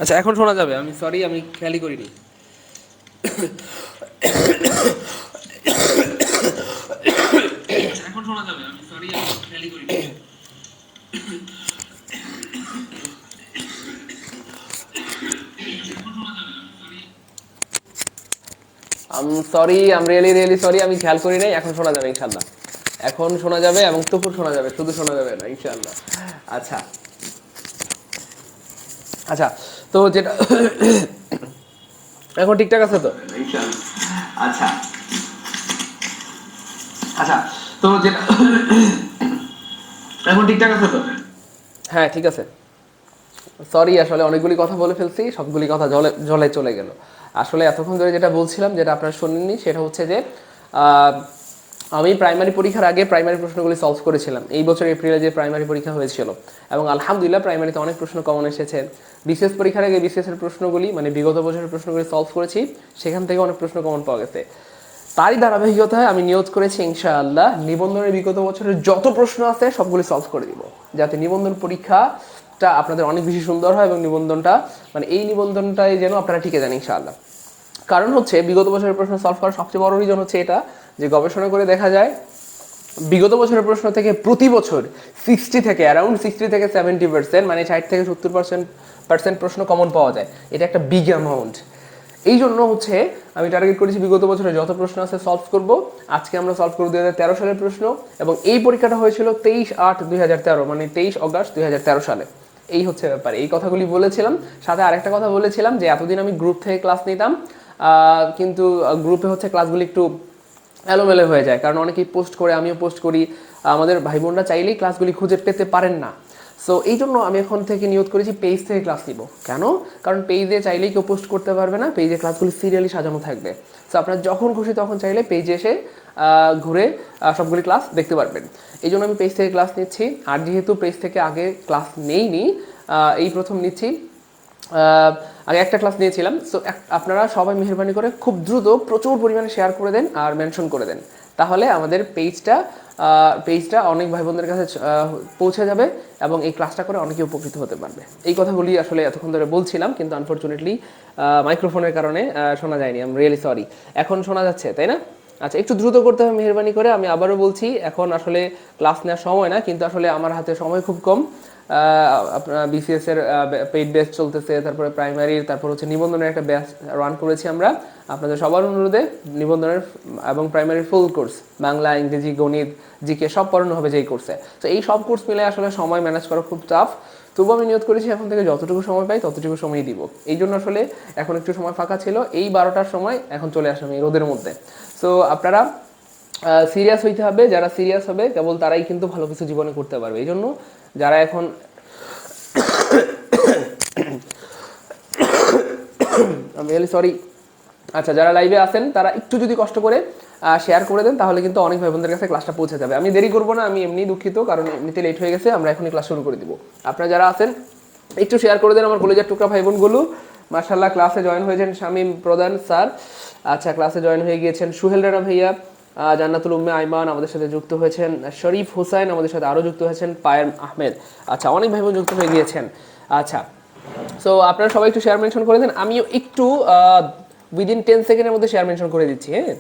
আচ্ছা এখন শোনা যাবে? আমি সরি, আমি খেয়ালই করিনি। এখন শোনা যাবে? আমি সরি, আমি খেয়ালই করিনি। Sorry, I'm really really sorry, আমি খেয়াল করি নাই। এখন শোনা যাবে ইনশাল্লাহ। এখন শোনা যাবে এবং তুপুর শোনা যাবে, শুধু শোনা যাবে না ইনশাল্লাহ। আচ্ছা আচ্ছা, তো যেটা এখন ঠিকঠাক আছে তো? আচ্ছা আচ্ছা, তো যেটা এখন ঠিকঠাক আছে তো? হ্যাঁ ঠিক আছে। সরি, আসলে অনেকগুলি কথা বলে ফেলছি, সবগুলি কথা জলে জলে চলে গেল। আসলে এতক্ষণ ধরে যেটা বলছিলাম, যেটা আপনারা শুনেননি, সেটা হচ্ছে যে আহ, আমি প্রাইমারি পরীক্ষার আগে প্রাইমারি প্রশ্নগুলি সলভ করেছিলাম এই বছর এপ্রিলে যে প্রাইমারি পরীক্ষা হয়েছিল, এবং আলহামদুলিল্লাহ প্রাইমারিতে অনেক প্রশ্ন কমন এসেছে। বিসিএস পরীক্ষার আগে বিসিএস এর প্রশ্নগুলি, মানে বিগত বছরের প্রশ্নগুলি সলভ করেছি, সেখান থেকে অনেক প্রশ্ন কমন পাওয়া গেছে। তারই ধারাবাহিকতায় আমি নিয়োগ করেছি ইনশাআল্লাহ নিবন্ধনের বিগত বছরের যত প্রশ্ন আছে সবগুলি সলভ করে দিব, যাতে নিবন্ধন পরীক্ষাটা আপনাদের অনেক বেশি সুন্দর হয় এবং নিবন্ধনটা, মানে এই নিবন্ধনটাই যেন আপনারা টিকে যান ইনশাআল্লাহ। কারণ হচ্ছে বিগত বছরের প্রশ্ন সলভ করার সবচেয়ে বড় রিজন হচ্ছে এটা, যে গবেষণা করে দেখা যায় বিগত বছরের প্রশ্ন থেকে প্রতি বছর 60 থেকে 70%, মানে 60 থেকে 70% প্রশ্ন কমন পাওয়া যায়। এটা একটা বিগ অ্যামাউন্ট। এই জন্য হচ্ছে আমি টার্গেট করেছি বিগত বছরে যত প্রশ্ন আছে সলভ করব। আজকে আমরা সলভ করব 2013 সালের প্রশ্ন, এবং এই পরীক্ষাটা হয়েছিল 23/8/2013, মানে 23 আগস্ট 2013 সালে। এই হচ্ছে ব্যাপার, এই কথাগুলি বলেছিলাম। সাথে আরেকটা কথা বলেছিলাম যে এতদিন আমি গ্রুপ থেকে ক্লাস নিতাম, কিন্তু গ্রুপে হচ্ছে ক্লাসগুলি একটু এলোমেলো হয়ে যায়, কারণ অনেকেই পোস্ট করে, আমিও পোস্ট করি। আমাদের ভাই বোনরা চাইলেই ক্লাসগুলি খুঁজে পেতে পারেন না। সো এই জন্য আমি এখন থেকে নিয়োগ করেছি পেজ থেকে ক্লাস নিব। কেন? কারণ পেজে চাইলেই কেউ পোস্ট করতে পারবে না, পেজে ক্লাসগুলি সিরিয়ালি সাজানো থাকবে। সো আপনারা যখন খুশি তখন চাইলে পেজে এসে ঘুরে সবগুলি ক্লাস দেখতে পারবেন। এই জন্য আমি পেজ থেকে ক্লাস নিচ্ছি। আর যেহেতু পেজ থেকে আগে ক্লাস নেইনি, এই প্রথম নিচ্ছি। আগে একটা ক্লাস নিয়েছিলাম। সো আপনারা সবাই মেহরবানি করে খুব দ্রুত প্রচুর পরিমাণে শেয়ার করে দেন আর মেনশন করে দেন, তাহলে আমাদের পেজটা অনেক ভাই বোনদের কাছে পৌঁছে যাবে এবং এই ক্লাসটা করে অনেকে উপকৃত হতে পারবে। এই কথাগুলি আসলে এতক্ষণ ধরে বলছিলাম, কিন্তু আনফর্চুনেটলি মাইক্রোফোনের কারণে শোনা যায়নি। I am really sorry. এখন শোনা যাচ্ছে তাই না? আচ্ছা, একটু দ্রুত করতে হবে মেহরবানি করে। আমি আবারও বলছি, এখন আসলে ক্লাস নেওয়ার সময় না, কিন্তু আসলে আমার হাতে সময় খুব কম। আপনার বিসিএস এর পেইড ব্যাচ চলতেছে, তারপরে প্রাইমারির, তারপর হচ্ছে নিবন্ধনের একটা ব্যাচ রান করেছি আমরা। আপনাদের সবার অনুরোধে নিবন্ধনের এবং প্রাইমারির ফুল কোর্স, বাংলা, ইংরেজি, গণিত, জিকে সব পড়ানো হবে যেই কোর্সে। তো এই সব কোর্স মিলে আসলে সময় ম্যানেজ করা খুব টাফ। তবুও আমি নিয়োগ করেছি এখন থেকে যতটুকু সময় পাই ততটুকু সময় দিব। এই জন্য আসলে এখন একটু সময় ফাঁকা ছিল, এই 12টার সময় এখন চলে আসলাম এই রোদের মধ্যে। সো আপনারা সিরিয়াস হইতে হবে, যারা সিরিয়াস হবে কেবল তারাই কিন্তু ভালো কিছু জীবনে করতে পারবে। এই জন্য যারা এখন আমি রিয়েলি সরি। আচ্ছা, যারা লাইভে আছেন তারা একটু যদি কষ্ট করে শেয়ার করে দেন, তাহলে কিন্তু অনেক ভাই বোনদের কাছে ক্লাসটা পৌঁছে যাবে। আমি দেরি করবো না, আমি এমনি দুঃখিত, কারণ এমনিতে লেট হয়ে গেছে। আমরা এখনই ক্লাস শুরু করে দিব। আপনারা যারা আছেন একটু শেয়ার করে দেন আমার কলেজের টুকরা ভাই বোনগুলো। মাশাআল্লাহ, ক্লাসে জয়েন হয়েছেন শামীম প্রধান স্যার। আচ্ছা, ক্লাসে জয়েন হয়ে গিয়েছেন সুহেল রানা ভাইয়া, জান্নাতুল উম্মে আইমান আমাদের সাথে যুক্ত হয়েছেন, শরীফ হোসাইন আমাদের সাথে আরও যুক্ত হয়েছেন, পায়েম আহমেদ। আচ্ছা, অনেক ভাই বোন যুক্ত হয়ে গিয়েছেন। আচ্ছা, সো আপনারা সবাই একটু শেয়ার মেনশন করে দেন। আমিও একটু উইদিন 10 সেকেন্ডের মধ্যে শেয়ার মেনশন করে দিচ্ছি। হ্যাঁ,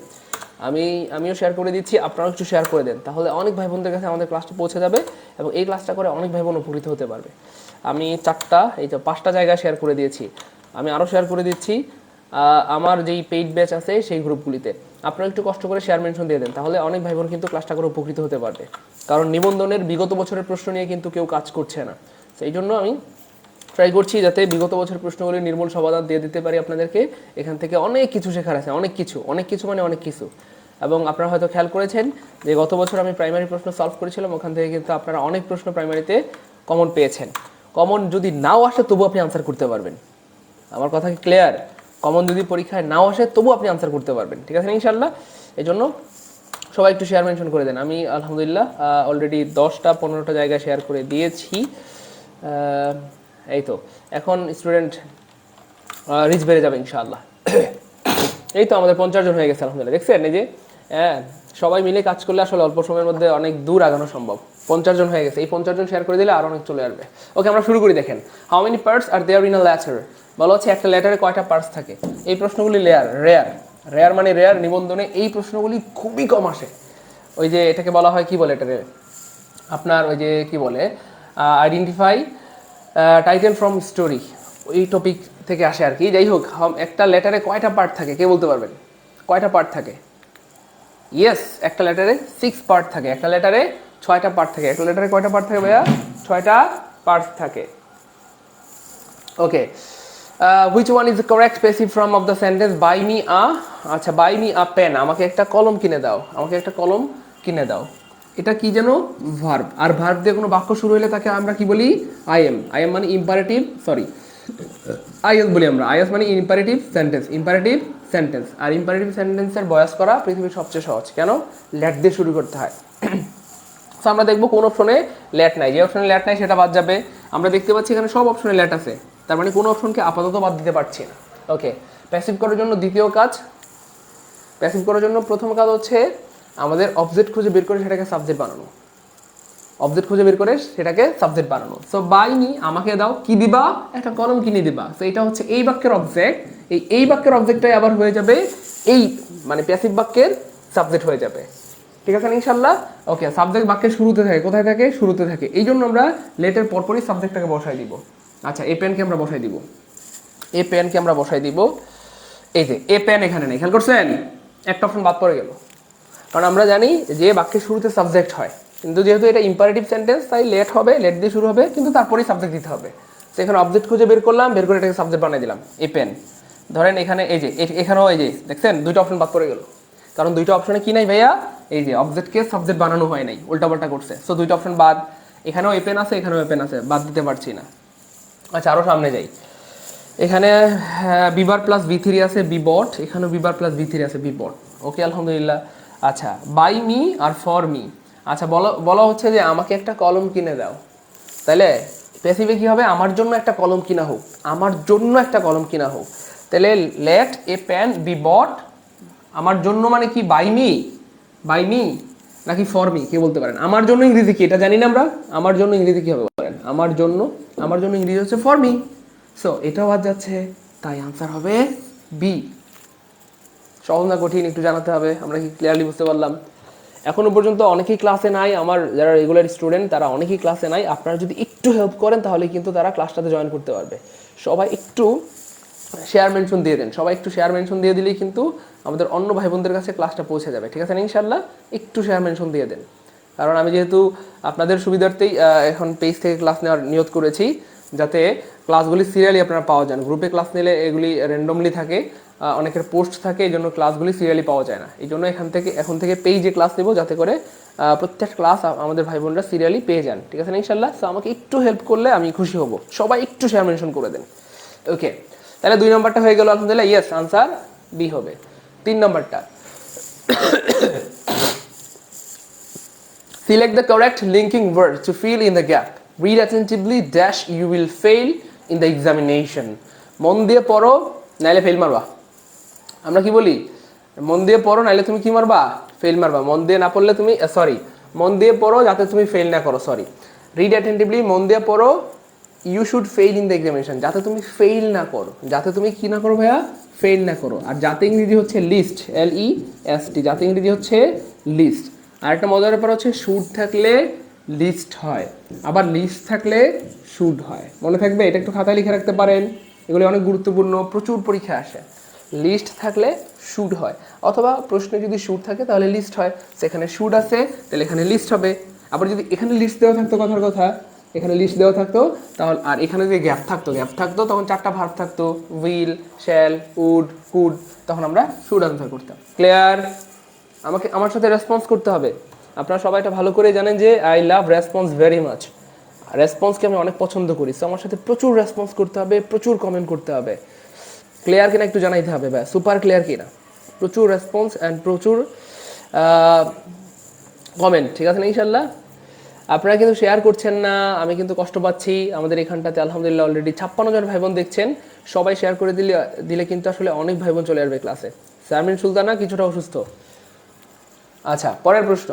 আমিও শেয়ার করে দিচ্ছি, আপনারাও একটু শেয়ার করে দেন, তাহলে অনেক ভাই বোনদের কাছে আমাদের ক্লাসটা পৌঁছে যাবে এবং এই ক্লাসটা করে অনেক ভাই বোন উপকৃত হতে পারবে। আমি 5টা জায়গায় শেয়ার করে দিয়েছি। আমি আরও শেয়ার করে দিচ্ছি আমার যেই পেইড ব্যাচ আছে সেই গ্রুপগুলিতে। আপনারা একটু কষ্ট করে শেয়ার মেনশন দিয়ে দেন, তাহলে অনেক ভাই বোন কিন্তু ক্লাসটা করে উপকৃত হতে পারবে। কারণ নিবন্ধনের বিগত বছরের প্রশ্ন নিয়ে কিন্তু কেউ কাজ করছে না। সেই জন্য আমি ট্রাই করছি যাতে বিগত বছরের প্রশ্নগুলির নির্মূল সমাধান দিয়ে দিতে পারি আপনাদেরকে। এখান থেকে অনেক কিছু শেখার আছে, অনেক কিছু মানে অনেক কিছু। এবং আপনারা হয়তো খেয়াল করেছেন যে গত বছর আমি প্রাইমারি প্রশ্ন সলভ করেছিলাম, ওখান থেকে কিন্তু আপনারা অনেক প্রশ্ন প্রাইমারিতে কমন পেয়েছেন। কমন যদি নাও আসে তবু আপনি আনসার করতে পারবেন। আমার কথা কি ক্লিয়ার? কমন যদি পরীক্ষায় নাও আসে তবু আপনি আনসার করতে পারবেন, ঠিক আছে ইনশাল্লাহ? এই জন্য সবাই একটু শেয়ার মেনশন করে দেন। আমি আলহামদুলিল্লাহ অলরেডি 10টা-15টা জায়গায় শেয়ার করে দিয়েছি। এই তো এখন স্টুডেন্ট রিচ বেড়ে যাবে ইনশাআল্লাহ। এই তো আমাদের 50 জন হয়ে গেছে আলহামদুলিল্লাহ। দেখছেন এই যে, হ্যাঁ, সবাই মিলে কাজ করলে আসলে অল্প সময়ের মধ্যে অনেক দূর আগানো সম্ভব। 50 জন হয়ে গেছে, এই 50 জন শেয়ার করে দিলে আর অনেক চলে আসবে। ওকে, আমরা শুরু করি। দেখেন, how many parts are there in a letter. বলা হচ্ছে একটা লেটারে কয়টা পার্টস থাকে। এই প্রশ্নগুলি রেয়ার মানে রেয়ার, নিবন্ধনে এই প্রশ্নগুলি খুবই কম আসে। ওই যে এটাকে বলা হয় কি বলে, এটারে আপনার ওই যে কি বলে, আইডেন্টিফাই টাইটেল ফ্রম স্টোরি, ওই টপিক থেকে আসে আর কি। যাই হোক, একটা লেটারে কয়টা পার্ট থাকে কে বলতে পারবেন? কয়টা পার্ট থাকে? ইয়েস, একটা লেটারে 6 পার্ট থাকে। একটা লেটারে 6টা পার্ট থাকে। একটা লেটারে কয়টা পার্ট থাকে ভাইয়া? 6টা পার্ট থাকে। Okay, which one is the correct passive form of the sentence by me uh, আচ্ছা, বাই মি আ পেন, আমাকে একটা কলম কিনে দাও, আমাকে একটা কলম কিনে দাও। এটা কি যেন? ভার্ব। আর ভার্ব দিয়ে কোনো বাক্য শুরু হলে তাকে আমরা কি বলি? আই এম মানে ইম্পারেটিভ, সরি আইএস বলি আমরা। আইএস মানে ইম্পারেটিভ সেন্টেন্স। আর ইম্পারেটিভ সেন্টেন্সের বয়াস করা পৃথিবীর সবচেয়ে সহজ। কেন? লেট দিয়ে শুরু করতে হয়। তো আমরা দেখবো কোন অপশনে লেট নাই। যে অপশনে লেট নাই সেটা বাদ যাবে। আমরা দেখতে পাচ্ছি এখানে সব অপশনে লেট আছে, তার মানে কোনো অপশনকে আপাতত বাদ দিতে পারছি না। ওকে, প্যাসিভ করার জন্য প্রথম কাজ হচ্ছে আমাদের অবজেক্ট খুঁজে বের করে সেটাকে সাবজেক্ট বানানো। সো বাই মি, আমাকে দাও, কি দিবা? একটা কলম কিনে দিবা। সো এটা হচ্ছে এই বাক্যের অবজেক্ট। এই বাক্যের অবজেক্টটাই আবার হয়ে যাবে এই মানে প্যাসিভ বাক্যের সাবজেক্ট হয়ে যাবে। ঠিক আছে ইনশাল্লাহ? ওকে, সাবজেক্ট বাক্যের শুরুতে থাকে। কোথায় থাকে? শুরুতে থাকে। এই জন্য আমরা লেটের পরপরই সাবজেক্টটাকে বসাই দিব। আচ্ছা, এ পেনকে আমরা বসাই দিব। এই যে এ পেন এখানে নেই, খেয়াল করছেন? একটা অপশন বাদ পড়ে গেল। কারণ আমরা জানি যে বাক্যের শুরুতে সাবজেক্ট হয়, কিন্তু যেহেতু এটা ইম্পারেটিভ সেন্টেন্স তাই লেট হবে, লেট দিয়ে শুরু হবে, কিন্তু তারপরেই সাবজেক্ট দিতে হবে। সেখানে অবজেক্ট খুঁজে বের করলাম, বের করে এটাকে সাবজেক্ট বানিয়ে দিলাম, এ পেন। ধরেন এখানে এই যে এখানেও এই যে দেখছেন দুইটা অপশন বাদ পড়ে গেল। কারণ দুইটা অপশনে কি নাই ভাইয়া? এই যে অবজেক্টকে সাবজেক্ট বানানো হয় নাই, উল্টাপাল্টা করছে। সো দুইটা অপশন বাদ। এখানেও এ পেন আছে, এখানেও এ পেন আছে, বাদ দিতে পারছি না। আচ্ছা, আরও সামনে যাই। এখানে বিবার প্লাস বি থ্রি আছে, বিবট। এখানেও বিবার প্লাস বি থ্রি আছে, বিবট। ওকে, আলহামদুলিল্লাহ। আচ্ছা, বাই মি আর ফর মি। আচ্ছা, বলা হচ্ছে যে আমাকে একটা কলম কিনে দাও। তাহলে প্যাসিভে কি হবে? আমার জন্য একটা কলম কিনা হোক, তাহলে let a pen be bought. আমার জন্য মানে কি? বাই মি নাকি ফর মি, কে বলতে পারেন? আমার জন্য ইংরেজি কি এটা জানি না আমরা। আমার জন্য ইংরেজি কি হবে বলেন? আমার জন্য ইংরেজি হচ্ছে ফর মি। সো এটাও বাদ যাচ্ছে, তাই আনসার হবে বি। সহজ না কঠিন একটু জানাতে হবে। আমরা কি ক্লিয়ারলি বুঝতে পারলাম? এখনো পর্যন্ত অনেকেই ক্লাসে নাই, আমার যারা রেগুলার স্টুডেন্ট তারা অনেকেই ক্লাসে নাই। আপনারা যদি একটু হেল্প করেন তাহলে কিন্তু তারা ক্লাসটাতে জয়েন করতে পারবে। সবাই একটু শেয়ার মেনশন দিয়ে দেন। দিলেই কিন্তু আমাদের অন্য ভাই বোনদের কাছে ক্লাসটা পৌঁছে যাবে। ঠিক আছে না ইনশাল্লাহ? একটু শেয়ার মেনশন দিয়ে দেন। কারণ আমি যেহেতু আপনাদের সুবিধার্থেই এখন পেজ থেকে ক্লাস নেওয়ার নিয়ত করেছি, যাতে ক্লাসগুলি সিরিয়ালি আপনারা পাওয়া যান। গ্রুপে ক্লাস নিলে এগুলি র্যান্ডমলি থাকে, অনেকের পোস্ট থাকে, এই জন্য ক্লাসগুলি সিরিয়ালি পাওয়া যায় না। এই জন্য এখন থেকে পেজে ক্লাস নেব, যাতে করে প্রত্যেক ক্লাস আমাদের ভাই বোনরা সিরিয়ালি পেয়ে যান। ঠিক আছে না ইনশাল্লাহ? তো আমাকে একটু হেল্প করলে আমি খুশি হব। সবাই একটু শেয়ার মেনশন করে দেন। ওকে, তাহলে 2 নম্বরটা হয়ে গেল আলহামদুলিল্লাহ। ইয়েস, আনসার বি হবে। 3 নম্বরটা, select the correct linking word to fill in the gap. Read attentively dash you will fail in the examination. মন দিয়ে পড়ো নাইলে ফেল মারবা। আমরা কি বলি? মন দিয়ে পড়ো নাইলে তুমি কি মারবা? ফেল মারবা। মন দিয়ে না পড়লে তুমি মন দিয়ে পড়ো যাতে তুমি ফেল না করো। রিড অ্যাটেন্টিভলি, মন দিয়ে পড়ো। You should fail in the examination, যাতে তুমি ফেইল না করো। যাতে তুমি কি না করো ভাইয়া? ফেইল না করো। আর যাতে ইংরেজি হচ্ছে লিস্ট, LEST, যাতে ইংরেজি হচ্ছে লিস্ট। আর একটা মজার ব্যাপার হচ্ছে শুড থাকলে লিস্ট হয়, আবার লিস্ট থাকলে শুড হয়। মনে থাকবে, এটা একটু খাতায় লিখে রাখতে পারেন। এগুলি অনেক গুরুত্বপূর্ণ, প্রচুর পরীক্ষা আসে। লিস্ট থাকলে শুড হয়, অথবা প্রশ্নে যদি শুড থাকে তাহলে লিস্ট হয়। সেখানে শুড আছে তাহলে এখানে লিস্ট হবে। আবার যদি এখানে লিস্ট দেওয়া থাকতো, কথার কথা এখানে লিস্ট দেওয়া থাকতো তাহলে, আর এখানে যদি গ্যাপ থাকতো তখন 4টা ভার্ব থাকতো, উইল, শ্যাল, উড, কুড, তখন আমরা শুড আনসার করতাম। ক্লিয়ার? আমার সাথে রেসপন্স করতে হবে। আপনারা সবাই এটা ভালো করে জানেন যে I love response very much. রেসপন্সকে আমি অনেক পছন্দ করি। সো আমার সাথে প্রচুর রেসপন্স করতে হবে, প্রচুর কমেন্ট করতে হবে। ক্লিয়ার কিনা একটু জানাইতে হবে ভাই, সুপার ক্লিয়ার কিনা? প্রচুর রেসপন্স অ্যান্ড প্রচুর কমেন্ট। ঠিক আছে না ইনশাল্লাহ? আপনারা কিন্তু শেয়ার করছেন না, আমি কিন্তু কষ্ট পাচ্ছি। আমাদের এখানটাতে আলহামদুলিল্লাহ অলরেডি 56 জন ভাই বোন দেখছেন। সবাই শেয়ার করে দিলে কিন্তু আসলে অনেক ভাই বোন চলে আসবে ক্লাসে। শারমিন সুলতানা কিছুটা অসুস্থ, আচ্ছা, পরের প্রশ্ন,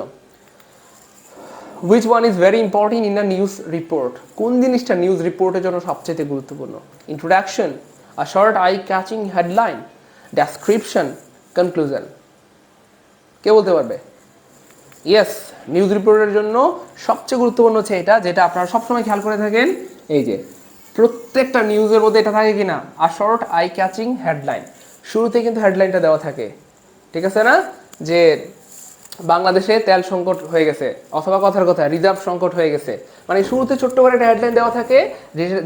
which one is very important in a news report? কোন জিনিসটা নিউজ রিপোর্টের জন্য সবচেয়ে গুরুত্বপূর্ণ? Introduction, a short eye catching headline, description, conclusion? কে বলতে পারবে? ইয়েস, নিউজ রিপোর্টের জন্য সবচেয়ে গুরুত্বপূর্ণ হচ্ছে এটা, যেটা আপনারা সবসময় খেয়াল করে থাকেন, এই যে প্রত্যেকটা নিউজের মধ্যে এটা থাকে কিনা, a short eye catching headline. শুরুতে কিন্তু হেডলাইনটা দেওয়া থাকে, ঠিক আছে না, যে বাংলাদেশে তেল সংকট হয়ে গেছে, অথবা কথার কথা রিজার্ভ সংকট হয়ে গেছে, মানে শুরুতে ছোট্ট করে একটা হেডলাইন দেওয়া থাকে,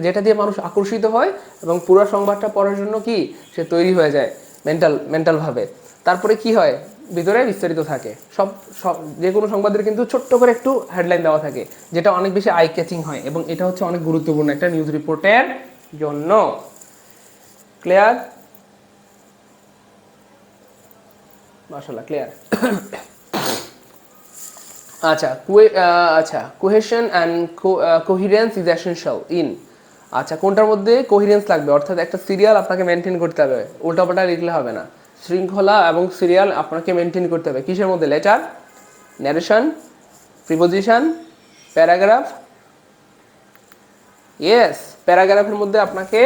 যেটা দিয়ে মানুষ আকর্ষিত হয় এবং পুরো সংবাদটা পড়ার জন্য কি সে তৈরি হয়ে যায় মেন্টালভাবে। তারপরে কি হয়, ভিতরে বিস্তারিত থাকে। সব সব যে কোনো সংবাদের কিন্তু ছোট্ট করে একটু হেডলাইন দেওয়া থাকে, যেটা অনেক বেশি আই ক্যাচিং হয়, এবং এটা হচ্ছে অনেক গুরুত্বপূর্ণ একটা নিউজ রিপোর্টের জন্য। ক্লিয়ার? মাশাআল্লাহ, ক্লিয়ার। আচ্ছা, cohesion and কোহিরেন্স is essential in. আচ্ছা, কোনটার মধ্যে কোহিরেন্স লাগবে, অর্থাৎ একটা সিরিয়াল আপনাকে মেনটেন করতে হবে, উল্টাপাল্টা লিখলে হবে না। শৃঙ্খলা এবং সিরিয়াল আপনাকে মেনটেন করতে হবে কিসের মধ্যে? Letter, narration, preposition, paragraph. Yes, প্যারাগ্রাফের মধ্যে আপনাকে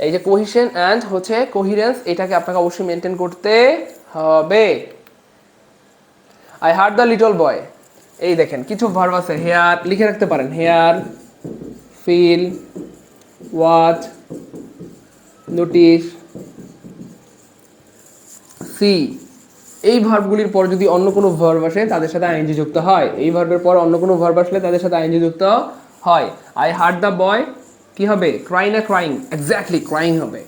এই যে কোহিশন অ্যান্ড হচ্ছে কোহিরেন্স, এটাকে আপনাকে অবশ্যই মেনটেন করতে হবে। I heard the little boy, এই দেখেন কিছু ভার্ব আছে, হেয়ার লিখে রাখতে পারেন, hear, feel, watch, notice, see. এই ভার্বগুলির পর যদি অন্য কোনো ভার্ব আসে তাদের সাথে আইএনজি যুক্ত হয়, এই ভার্বের পর অন্য কোনো ভার্ব আসলে তাদের সাথে আইএনজি যুক্ত হয়। আই হার্ড দ্য বয় কি হবে? ক্রাই না ক্রাইং? এক্স্যাক্টলি ক্রাইং হবে।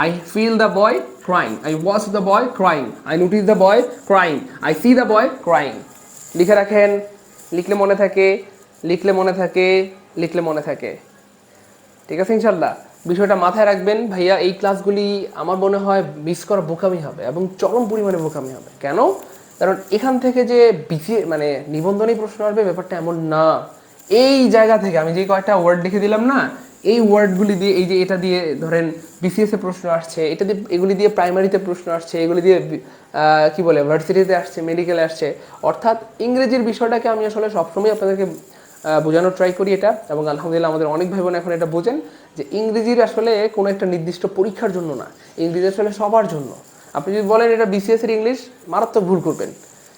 I feel the boy crying, I watch the boy crying, I notice the boy crying, I see the boy crying. লিখে রাখেন, লিখলে মনে থাকে, লিখলে মনে থাকে, লিখলে মনে থাকে। ঠিক আছে ইনশাল্লাহ, বিষয়টা মাথায় রাখবেন ভাইয়া। এই ক্লাসগুলি আমার মনে হয় মিস করা বোকামি হবে, এবং চরম পরিমাণে বোকামি হবে। কেন? কারণ এখান থেকে যে মানে নিবন্ধনী প্রশ্ন আসবে ব্যাপারটা এমন না। এই জায়গা থেকে আমি যে কয়েকটা ওয়ার্ড লিখে দিলাম না, এই ওয়ার্ডগুলি দিয়ে, এই যে এটা দিয়ে ধরেন বিসিএস এ প্রশ্ন আসছে, এটা দিয়ে, এগুলি দিয়ে প্রাইমারিতে প্রশ্ন আসছে, এগুলি দিয়ে কি বলে ভার্সিটিতে আসছে, মেডিকেলে আসছে। অর্থাৎ ইংরেজির বিষয়টাকে আমি আসলে সবসময় আপনাদেরকে বোঝানোর ট্রাই করি এটা, এবং আলহামদুলিল্লাহ আমাদের অনেক ভাই বোন এখন এটা বোঝেন যে ইংরেজির আসলে কোনো একটা নির্দিষ্ট পরীক্ষার জন্য না, ইংরেজি আসলে সবার জন্য। আপনি যদি বলেন এটা বিসিএস এর ইংলিশ, মারাত্মক ভুল করবেন,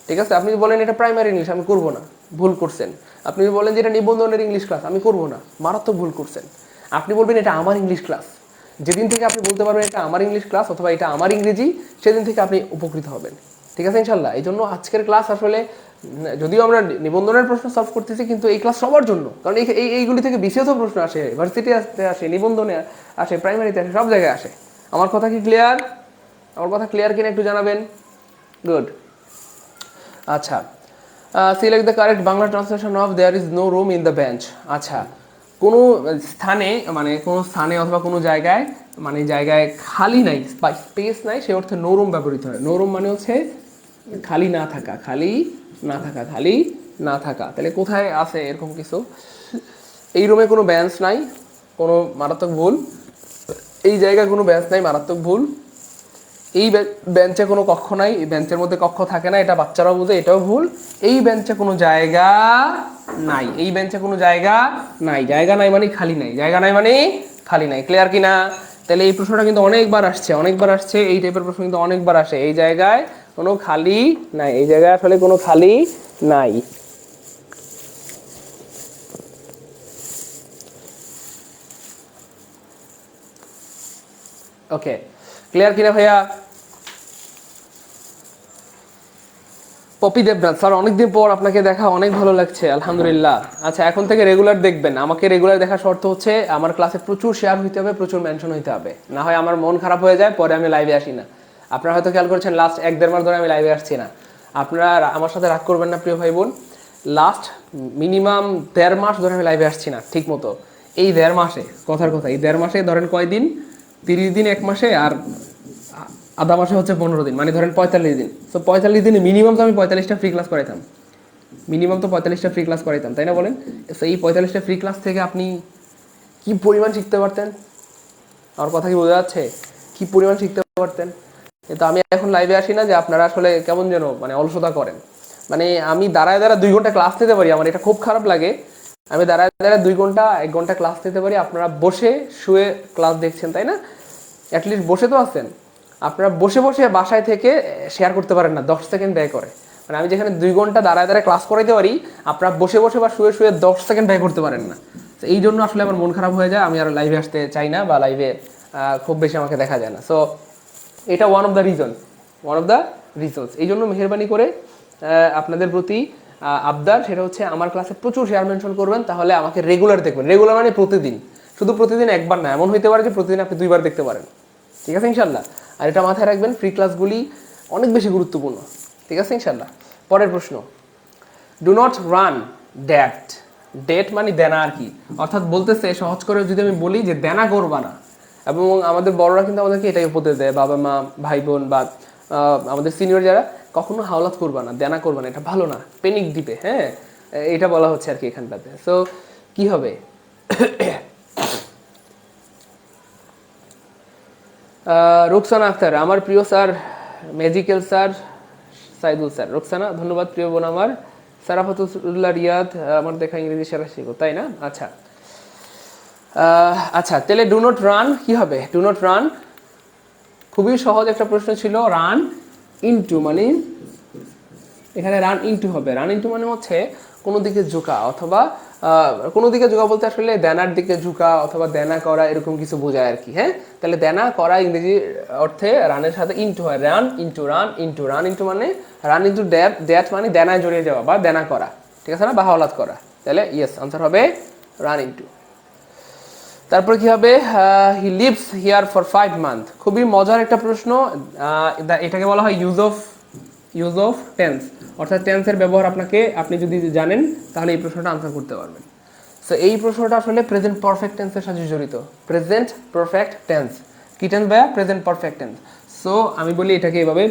ঠিক আছে। আপনি যদি বলেন এটা প্রাইমারি ইংলিশ, আমি করবো না, ভুল করছেন। আপনি যদি বলেন যে এটা নিবন্ধনের ইংলিশ ক্লাস, আমি করবো না, মারাত্মক ভুল করছেন। আপনি বলবেন এটা আমার ইংলিশ ক্লাস, যেদিন থেকে আপনি বলতে পারবেন এটা আমার ইংলিশ ক্লাস অথবা এটা আমার ইংরেজি, সেদিন থেকে আপনি উপকৃত হবেন, ঠিক আছে ইনশাল্লাহ। এই জন্য আজকের ক্লাস আসলে, যদিও আমরা নিবন্ধনের প্রশ্ন সলভ করতেছি, কিন্তু এই ক্লাস সবার জন্য, কারণ এইগুলি থেকে বিশেষও প্রশ্ন আসে, ভার্সিটি আসে, নিবন্ধনে আসে, প্রাইমারিতে আসে, সব জায়গায় আসে। আমার কথা কি ক্লিয়ার? আমার কথা ক্লিয়ার কিনা একটু জানাবেন। গুড। আচ্ছা, select the correct Bangla translation of there is no room in the bench. আচ্ছা, কোনো স্থানে, মানে কোনো স্থানে অথবা কোনো জায়গায়, মানে জায়গায় খালি নাই বা স্পেস নাই, সে অর্থে নো রুম ব্যবহৃত হয়। নো রুম মানে হচ্ছে খালি না থাকা, খালি না থাকা, খালি না থাকা। তাহলে কোথায় আছে এরকম কিছু? এই রুমে কোনো বেঞ্চ নাই, কোনো মারাত্মক ভুল। এই জায়গায় কোনো বেঞ্চ নাই, মারাত্মক ভুল। এই বেঞ্চে কোনো কক্ষ নাই, এই বেঞ্চের মধ্যে কক্ষ থাকে না, এটা বাচ্চারাও বোঝে, এটাও ভুল। এই বেঞ্চে কোনো জায়গা নাই, এই বেঞ্চে কোনো জায়গা নাই। জায়গা নাই মানে খালি নাই, জায়গা নাই মানে খালি নাই। ক্লিয়ার কিনা? তাহলে এই প্রশ্নটা কিন্তু অনেকবার আসছে, অনেকবার আসছে, এই টাইপের প্রশ্ন কিন্তু অনেকবার আসে। এই জায়গায় কোনো খালি নাই, এই জায়গায় আসলে কোনো খালি নাই। ওকে, ক্লিয়ার কিনা ভাইয়া? পপি দেবনাথ স্যার, অনেকদিন পর আপনাকে দেখা, অনেক ভালো লাগছে, আলহামদুলিল্লাহ। আচ্ছা, এখন থেকে রেগুলার দেখবেন। আমাকে রেগুলার দেখার শর্ত হচ্ছে আমার ক্লাসে প্রচুর শেয়ার হইতে হবে, প্রচুর মেনশন হইতে হবে, না হয় আমার মন খারাপ হয়ে যায়, পরে আমি লাইভে আসি না। আপনারা হয়তো খেয়াল করেছেন লাস্ট 1-1.5 মাস ধরে আমি লাইভে আসছি না। আপনারা আমার সাথে রাগ করবেন না প্রিয় ভাই বোন, লাস্ট মিনিমাম 1.5 মাস ধরে আমি লাইভে আসছি না ঠিক মতো। এই 1.5 মাসে, কথার কথা, এই 1.5 মাসে ধরেন কয়দিন, 30 দিন 1 মাসে, আর আধা মাসে হচ্ছে 15 দিন, মানে ধরেন 45 দিন। তো 45 দিনে মিনিমাম তো আমি 45টা ফ্রি ক্লাস করাইতাম, মিনিমাম তো 45টা ফ্রি ক্লাস করাইতাম, তাই না বলেন? তো এই 45টা ফ্রি ক্লাস থেকে আপনি কি পরিমাণ শিখতে পারতেন? আমার কথা কি বোঝা যাচ্ছে? কি পরিমাণ শিখতে পারতেন? তো আমি এখন লাইভে আসি না যে আপনারা আসলে কেমন যেন মানে অলসতা করেন। মানে আমি দাঁড়ায় 2 ঘন্টা ক্লাস নিতে পারি, আমার এটা খুব খারাপ লাগে। আমি দাঁড়ায় 2 ঘন্টা 1 ঘন্টা ক্লাস নিতে পারি, আপনারা বসে শুয়ে ক্লাস দেখছেন, তাই না? অ্যাটলিস্ট বসে তো আছেন। আপনারা বসে বসে বাসায় থেকে শেয়ার করতে পারেন না, 10 সেকেন্ড ব্যয় করে। মানে আমি যেখানে 2 ঘন্টা দাঁড়ায় ক্লাস করাইতে পারি, আপনারা বসে বসে বা শুয়ে শুয়ে 10 সেকেন্ড ব্যয় করতে পারেন না। তো এই জন্য আসলে আমার মন খারাপ হয়ে যায়, আমি আর লাইভে আসতে চাই না, বা লাইভে খুব বেশি আমাকে দেখা যায় না। সো এটা ওয়ান অফ দ্য রিজনস। এই জন্য মেহেরবানি করে আপনাদের প্রতি আবদার, সেটা হচ্ছে আমার ক্লাসে প্রচুর শেয়ার মেনশন করবেন, তাহলে আমাকে রেগুলার দেখবেন। রেগুলার মানে প্রতিদিন, শুধু প্রতিদিন একবার না, এমন হইতে পারে যে প্রতিদিন আপনি 2 বার দেখতে পারেন। ঠিক আছে ইনশাল্লাহ? আর এটা মাথায় রাখবেন, ফ্রি ক্লাসগুলি অনেক বেশি গুরুত্বপূর্ণ। ঠিক আছে ইনশাল্লাহ? পরের প্রশ্ন, do not run debt. Debt মানে দেনা আর কি, অর্থাৎ বলতেছে সহজ করে যদি আমি বলি যে দেনা করবা না। এবং আমাদের বড়রা কিন্তু আমাদেরকে এটাই উপদেশ দেয়, বাবা মা ভাই বোন বা আমাদের সিনিয়র যারা, কখনো হাওলাত করবা না, দেনা করবা না, এটা ভালো না, পেনিক দিবে। হ্যাঁ, এটা বলা হচ্ছে আর কি এখানটাতে। সো কি হবে? রুকসানা আক্তার, আমার প্রিয় sir magical sir Saidul sir. Rukhsana ধন্যবাদ প্রিয় বোন আমার। সারাফাতুল্লাহ রিয়াদ, আমার দেখা ইংরেজি সেরা শিখো, তাই না? আচ্ছা আচ্ছা, তাহলে ডু নট রান কি হবে? ডু নট রান খুবই সহজ একটা প্রশ্ন ছিল। রান ইনটু মানে এখানে রান ইনটু হবে। রান ইনটু মানে হচ্ছে কোনো দিকে ঝুঁকা, অথবা কোনো দিকে ঝুঁকা বলতে আসলে দেনার দিকে ঝুঁকা অথবা দেনা করা, এরকম কিছু বোঝায় আর কি। হ্যাঁ, তাহলে দেনা করা ইংরেজি অর্থে রানের সাথে ইনটু হয়। Run into run into run into মানে রান ইনটু দ্যাট মানে দেনায় জড়িয়ে যাওয়া বা দেনা করা, ঠিক আছে না, বা হাওলাত করা। তাহলে ইয়েস, আনসার হবে রান ইনটু। তারপর কি হবে? He lives here for 5 month. খুবই মজার একটা প্রশ্ন। এটাকে বলা হয় ইউজ অফ টেন্স, অর্থাৎ টেন্সের ব্যবহার আপনি যদি জানেন তাহলে এই প্রশ্নটা আনসার করতে পারবেন। সো এই প্রশ্নটা আসলে প্রেজেন্ট পারফেক্ট টেন্সের সাথে জড়িত। প্রেজেন্ট পারফেক্ট টেন্স কি টেন্স ভাইয়া? Present perfect tense. সো আমি বলি এটাকে এভাবে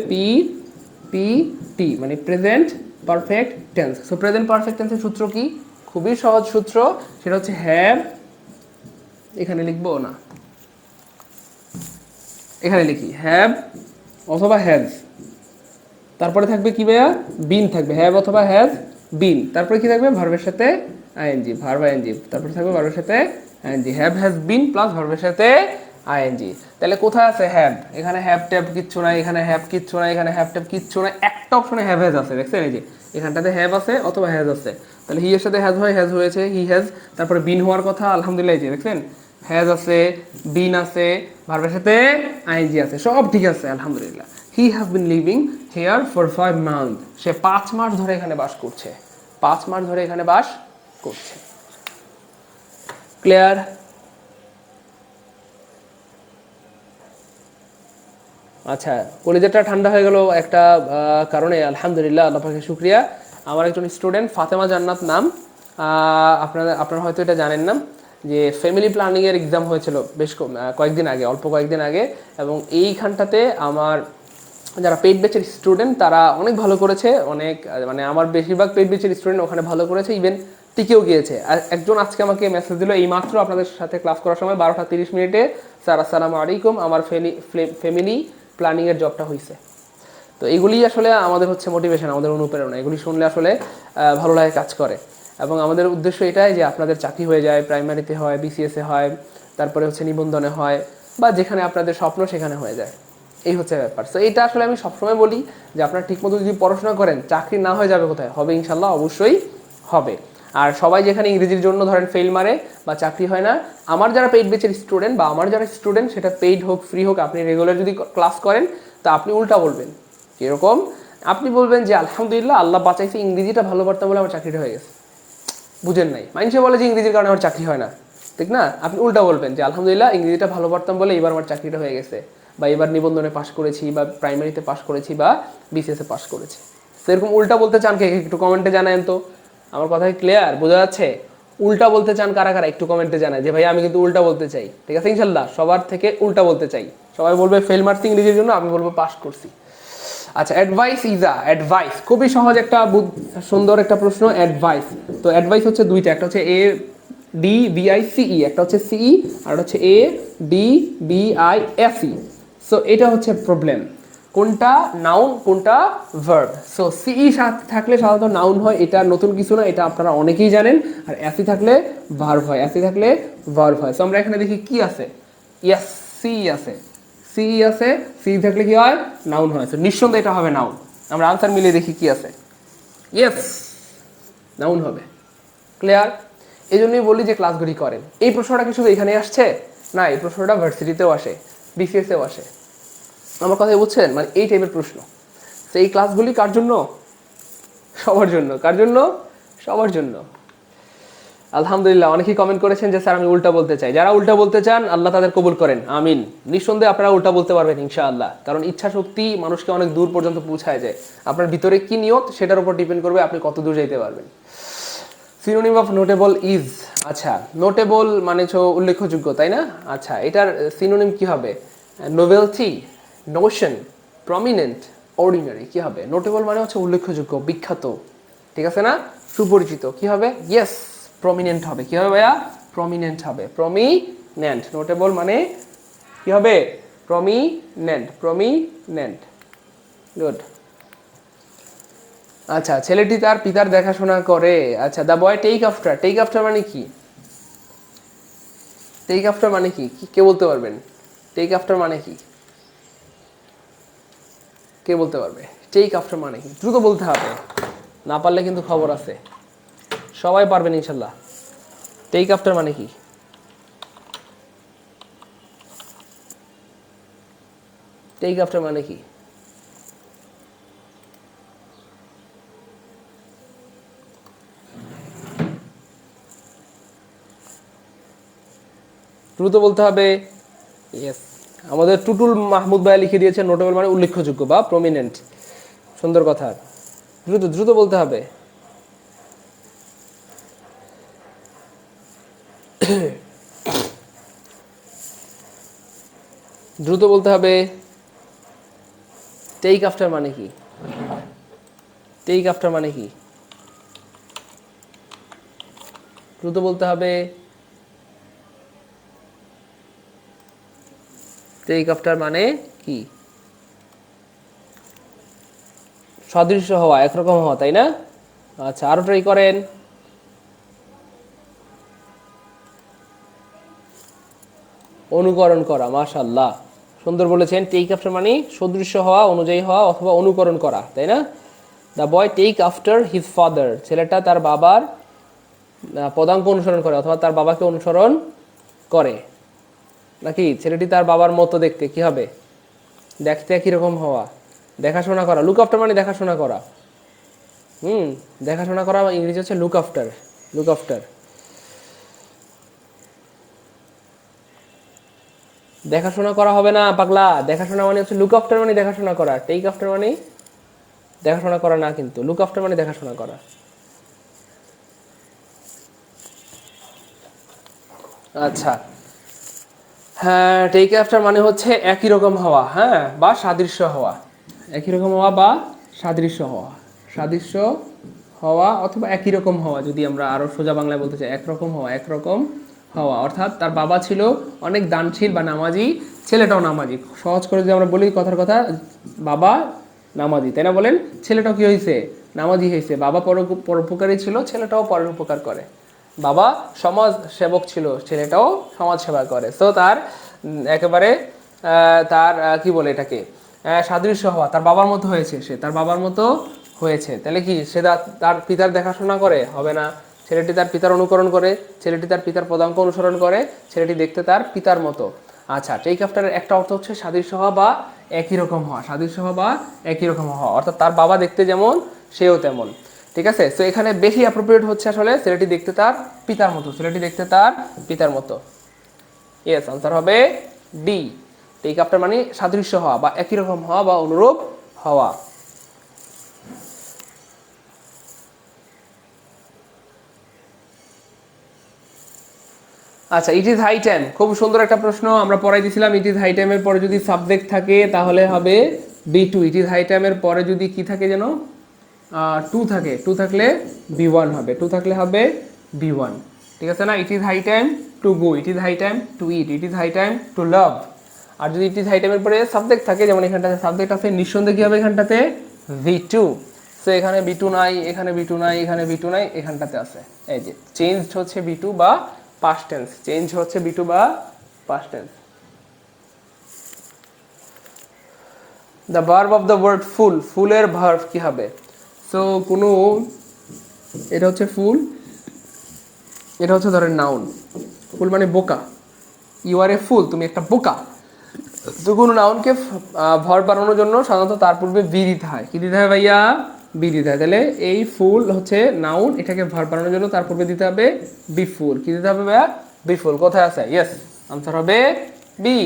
টি মানে present perfect tense. So present perfect টেন্সের সূত্র কি? খুবই সহজ সূত্র, সেটা হচ্ছে হ্যাভ, এখানে লিখবো না, এখানে লিখি হ্যাভ অথবা হ্যাজ, তারপরে থাকবে কি ভাইয়া? বিন থাকবে, হ্যাভ অথবা হ্যাজ বিন। তারপরে কি থাকবে? ভার্বের সাথে আইএনজি, ভার্ব আইএনজি। তারপরে থাকবে ভার্বের সাথে ING, have has been plus ভার্বের সাথে আইএনজি। তাহলে কোথায় আছে হ্যাভ? এখানে হ্যাভ ট্যাব কিচ্ছু নাই, এখানে হ্যাভ কিচ্ছু নাই, এখানে হ্যাভ ট্যাব কিচ্ছু নাই, একটা অপশনে হ্যাভ হ্যাজ আছে, দেখছেন? এই যে এখানটাতে হ্যাভ আছে অথবা হ্যাজ আছে। তাহলে হি এর সাথে হ্যাজ হয়, হ্যাজ হয়েছে, হি হ্যাজ। তারপরে বিন হওয়ার কথা, আলহামদুলিল্লাহ, এই যে দেখছেন হ্যাজ আছে, বিন আছে, ভার্বের সাথে আইএনজি আছে, সব ঠিক আছে আলহামদুলিল্লাহ। He have been living here for 5 month. সে 5 মাস ধরে এখানে বাস করছে, 5 মাস ধরে এখানে বাস করছে। ক্লিয়ার? আচ্ছা, কলিজাটা ঠান্ডা হয়ে গেল একটা কারণে, আলহামদুলিল্লাহ, আল্লাহ পাকের শুকরিয়া। আমার একজন স্টুডেন্ট ফাতেমা জান্নাত নাম, আপনারা হয়তো এটা জানেন না, যে ফ্যামিলি প্ল্যানিংয়ের এক্সাম হয়েছিল বেশ কয়েকদিন আগে, অল্প কয়েকদিন আগে। এবং এইখানটাতে আমার যারা পেইড ব্যাচের স্টুডেন্ট তারা অনেক ভালো করেছে, অনেক মানে আমার বেশিরভাগ পেইড ব্যাচের স্টুডেন্ট ওখানে ভালো করেছে, ইভেন টিকেও গিয়েছে। আর একজন আজকে আমাকে মেসেজ দিল এই মাত্র আপনাদের সাথে ক্লাস করার সময় 12:30 স্যার আসসালামু আলাইকুম, আমার ফ্যামিলি প্ল্যানিংয়ের জবটা হয়েছে। তো এগুলি আসলে আমাদের হচ্ছে মোটিভেশন, আমাদের অনুপ্রেরণা। এগুলি শুনলে আসলে ভালো লাগে, কাজ করে। এবং আমাদের উদ্দেশ্য এটাই যে আপনাদের চাকরি হয়ে যায়, প্রাইমারিতে হয়, বিসিএসে হয়, তারপরে হচ্ছে নিবন্ধনে হয়, বা যেখানে আপনাদের স্বপ্ন সেখানে হয়ে যায়। এই হচ্ছে ব্যাপার। সো এটা আসলে আমি সবসময় বলি যে আপনারা ঠিকমতো যদি পড়াশোনা করেন, চাকরি না হয়ে যাবে কোথায়? হবে ইনশাল্লাহ, অবশ্যই হবে। আর সবাই যেখানে ইংরেজির জন্য ধরেন ফেল মারে বা চাকরি হয় না, আমার যারা পেইড ব্যাচের স্টুডেন্ট বা আমার যারা স্টুডেন্ট, সেটা পেইড হোক ফ্রি হোক, আপনি রেগুলার যদি ক্লাস করেন, তা আপনি উল্টা বলবেন। কীরকম? আপনি বলবেন যে আলহামদুলিল্লাহ, আল্লাহ বাঁচাইছে, ইংরেজিটা ভালো পারতাম বলে আমার চাকরিটা হয়ে গেছে। বুঝেন নাই? মানুষে বলে যে ইংরেজির কারণে আমার চাকরি হয় না, ঠিক না? আপনি উল্টা বলবেন যে আলহামদুলিল্লাহ, ইংরেজিটা ভালো পারতাম বলে এবার আমার চাকরিটা হয়ে গেছে, বা এবার নিবন্ধনে পাশ করেছি, বা প্রাইমারিতে পাশ করেছি, বা বিসিএসে পাশ করেছি। সেরকম উল্টা বলতে চান কে? একটু কমেন্টে জানায়েন তো। আমার কথা ক্লিয়ার? বোঝা যাচ্ছে? উল্টা বলতে চান কারা কারা? একটু কমেন্টে জানায় যে ভাই আমি কিন্তু উল্টা বলতে চাই। ঠিক আছে ইনশাল্লাহ, সবার থেকে উল্টা বলতে চাই। সবাই বলবে ফেল মারছি ইংরেজির জন্য, আমি বলবো পাস করছি। আচ্ছা, অ্যাডভাইস অ্যাডভাইস খুবই সহজ একটা সুন্দর একটা প্রশ্ন। অ্যাডভাইস, তো অ্যাডভাইস হচ্ছে দুইটা, একটা হচ্ছে ADVICE, একটা হচ্ছে CE, আর হচ্ছে ADVISE। সো এটা হচ্ছে প্রবলেম। কোনটা নাউন কোনটা ভার্ব। সো সিই সাথে থাকলে সাধারণত নাউন হয়, এটা নতুন কিছু না, এটা আপনারা অনেকেই জানেন। আর এসি থাকলে ভার্ব হয়, এসি থাকলে ভার্ব হয়। সো আমরা এখানে দেখি কি আছে, ইয়েস সি আছে, সি আছে, সি থাকলে কি হয় নাউন হয়। সো নিঃসন্দেহে এটা হবে নাউন। আমরা আনসার মিলিয়ে দেখি কি আছে, ইয়েস নাউন হবে। ক্লিয়ার? এই জন্যই বলি যে ক্লাসগুলি করেন। এই প্রশ্নটা কি শুধু এখানে আসছে না, এই প্রশ্নটা ভার্সিটিতেও আসে, বিসিএসেও আসে। আমার কথা বুঝছেন, মানে এই টাইপের প্রশ্ন। তো এই ক্লাসগুলি কার জন্য? সবার জন্য। কার জন্য? সবার জন্য। আলহামদুলিল্লাহ, অনেকেই কমেন্ট করেছেন যে স্যার আমি উল্টা বলতে চাই। যারা উল্টা বলতে চান আল্লাহ তাদের কবুল করেন, আমিন। নিঃসন্দেহে আপনারা উল্টা বলতে পারবেন ইনশাআল্লাহ, কারণ ইচ্ছা শক্তি মানুষকে অনেক দূর পর্যন্ত পৌঁছায় যায়। আপনার ভিতরে কি নিয়ত সেটার উপর ডিপেন্ড করবে আপনি কত দূর যাইতে পারবেন। সিনোনিম অফ নোটেবল ইজ, আচ্ছা নোটেবল মানে উল্লেখযোগ্য, তাই না? আচ্ছা, এটার সিনোনিম কি হবে? নোভেলটি, নোশন, প্রমিনেন্ট, অর্ডিনারি। কি হবে? নোটেবল মানে হচ্ছে উল্লেখযোগ্য, বিখ্যাত, ঠিক আছে না, সুপরিচিত। কি হবে? ইয়েস প্রমিনেন্ট হবে। কি হবে ভাইয়া? প্রমিনেন্ট হবে, প্রমিনেন্ট। নোটেবল মানে কি হবে? Prominent, prominent. গুড। আচ্ছা, ছেলেটি তার পিতার দেখাশোনা করে। আচ্ছা, the boy take after, take after মানে কি? টেক আফটার মানে কি? কে বলতে পারবেন? টেক আফটার মানে কি? কে বলতে পারবে টেক আফটার মানে কি? দ্রুত বলতে হবে, না পারলে কিন্তু খবর আছে। সবাই পারবেন ইনশাল্লাহ। টেক আফটার মানে কি? টেক আফটার মানে কি? দ্রুত বলতে হবে। ইয়েস, আমাদের টুটুল মাহমুদ ভাই লিখে দিয়েছে নোটেবল মানে উল্লেখযোগ্য বা প্রমিনেন্ট। সুন্দর কথা। দ্রুত দ্রুত বলতে হবে। দ্রুত বলতে হবে। টেক আফটার মানে কি? টেক আফটার মানে কি? দ্রুত বলতে হবে। টেক আফটার মানে কি? সদৃশ্য হওয়া, একরকম হওয়া, তাই না? আচ্ছা, আরো ট্রাই করেন। অনুকরণ করা, মাশাআল্লাহ, সুন্দর বলেছেন। টেক আফটার মানে সদৃশ্য হওয়া, অনুযায়ী হওয়া অথবা অনুকরণ করা, তাই না? The boy take after his father, ছেলেটা তার বাবার পদাঙ্ক অনুসরণ করে অথবা তার বাবাকে অনুসরণ করে। নাকি ছেলেটি তার বাবার মতো দেখতে। কি হবে? দেখতে একই রকম হওয়া, দেখাশোনা করা। লুক আফটার মানে দেখাশোনা করা। দেখাশোনা করা ইংরেজি হচ্ছে লুক আফটার। লুক আফটার, দেখাশোনা করা হবে না পাগলা। দেখাশোনা মানে হচ্ছে লুক আফটার মানে দেখাশোনা করা। টেক আফটার মানে দেখাশোনা করা না, কিন্তু লুক আফটার মানে দেখাশোনা করা। আচ্ছা, হ্যাঁ, টেক আফটার মানে হচ্ছে একই রকম হওয়া, হ্যাঁ, বা সাদৃশ্য হওয়া। একই রকম হওয়া বা সাদৃশ্য হওয়া, সাদৃশ্য হওয়া অথবা একই রকম হওয়া। যদি আমরা আরো সোজা বাংলায় বলতে চাই, একরকম হওয়া, একরকম হওয়া। অর্থাৎ তার বাবা ছিল অনেক দানশীল বা নামাজি, ছেলেটাও নামাজি। সহজ করে যদি আমরা বলি কথার কথা, বাবা নামাজি, তাই না? বলেন, ছেলেটাও কি হয়েছে? নামাজি হয়েছে। বাবা পরোপকারী ছিল, ছেলেটাও পরের উপকার করে। বাবা সমাজ সেবক ছিল, ছেলেটাও সমাজ সেবা করে। তো তার একেবারে তার কি বলে এটাকে, সাদৃশ্য হওয়া, তার বাবার মতো হয়েছে, সে তার বাবার মতো হয়েছে। তাহলে কি সে তার পিতার দেখাশোনা করে? হবে না। ছেলেটি তার পিতার অনুকরণ করে, ছেলেটি তার পিতার পদাঙ্ক অনুসরণ করে, ছেলেটি দেখতে তার পিতার মতো। আচ্ছা, টেক আফটারের একটা অর্থ হচ্ছে সাদৃশ্য হওয়া বা একই রকম হওয়া। সাদৃশ্য হওয়া বা একই রকম হওয়া, অর্থাৎ তার বাবা দেখতে যেমন সেও তেমন। ঠিক আছে? সো এখানে বেশি অ্যাপ্রোপ্রিয়েট হচ্ছে আসলে ছেলেটি দেখতে তার পিতার মতো, ছেলেটি দেখতে তার পিতার মতো। ইয়েস, আনসার হবে ডি। টেক আফটার মানে সাদৃশ্য হওয়া বা একই রকম হওয়া বা অনুরূপ হওয়া। আচ্ছা, ইট ইজ হাই টাইম, খুব সুন্দর একটা প্রশ্ন আমরা পড়াই দিয়েছিলাম। ইট ইজ হাই টাইমের পরে যদি সাবজেক্ট থাকে তাহলে হবে be to. It is high টাইমের পরে যদি কি থাকে যেন, টু থাকে, টু থাকলে বি ওয়ান হবে, টু থাকলে হবে বি ওয়ান। ঠিক আছে না? It is high time to go, it is high time to it, it is high time to love. আর যদি ইট ইজ আইটেমের পরে সাবজেক্ট থাকে, যেমন এখানটাতে সাবজেক্ট আছে, নিঃসন্দেহে কি হবে এখানটাতে V2। সো এখানে B2 নাই, এখানে B2 নাই, এখানে B2 নাই, এখানটাতে আছে। এই যে চেঞ্জড হচ্ছে B2 বা পাস্ট টেন্স, চেঞ্জ হচ্ছে B2 বা past tense. The verb of the word full, ফুলের ভার্ব কি হবে? সো কোনো, এটা হচ্ছে ফুল, এটা হচ্ছে ধরেন নাউন। ফুল মানে বোকা, ইউ আর এ ফুল, তুমি একটা বোকা। তো কোনো নাউনকে ভার্ব বানানোর জন্য সাধারণত তার পূর্বে বি দিতে হয়। কি দিতে হয় ভাইয়া? বি দিতে হয়। তাহলে এই ফুল হচ্ছে নাউন, এটাকে ভার্ব বানানোর জন্য তার পূর্বে দিতে হবে বি ফুল। কি দিতে হবে ভাইয়া? Be full. কোথায় আছে? ইয়েস, আনসার হবে B.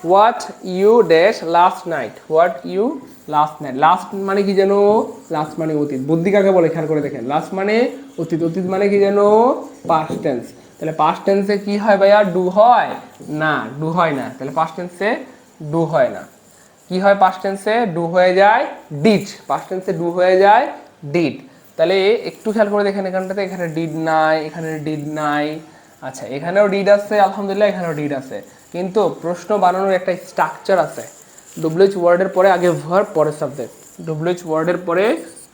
What you dash last night, what you last night. Last মানে কি যেন? লাস্ট মানে অতীত। বুদ্ধি কাকে বলে খেয়াল করে দেখেন। লাস্ট মানে অতীত, অতীত মানে কি যেন? Past tense. তাহলে পাস্ট টেন্সে কি হয় ভাইয়া? ডু হয় না, ডু হয় না। তাহলে পাস্ট টেন্সে ডু হয় না। কি হয় পাস্ট টেন্সে? ডু হয়ে যায় ডিড। পাস্ট টেন্সে ডু হয়ে যায় ডিড। তাহলে একটু খেয়াল করে দেখেন এখানটাতে, এখানে ডিড নাই, এখানে ডিড নাই। আচ্ছা, এখানেও ডিড আছে, আলহামদুলিল্লাহ এখানেও ডিড আছে। কিন্তু প্রশ্ন বানানোর একটা স্ট্রাকচার আছে। ডব্লিউএইচ ওয়ার্ডের পরে আগে ভার্ব পরে সাবজেক্ট, ডব্লিউএইচ ওয়ার্ডের পরে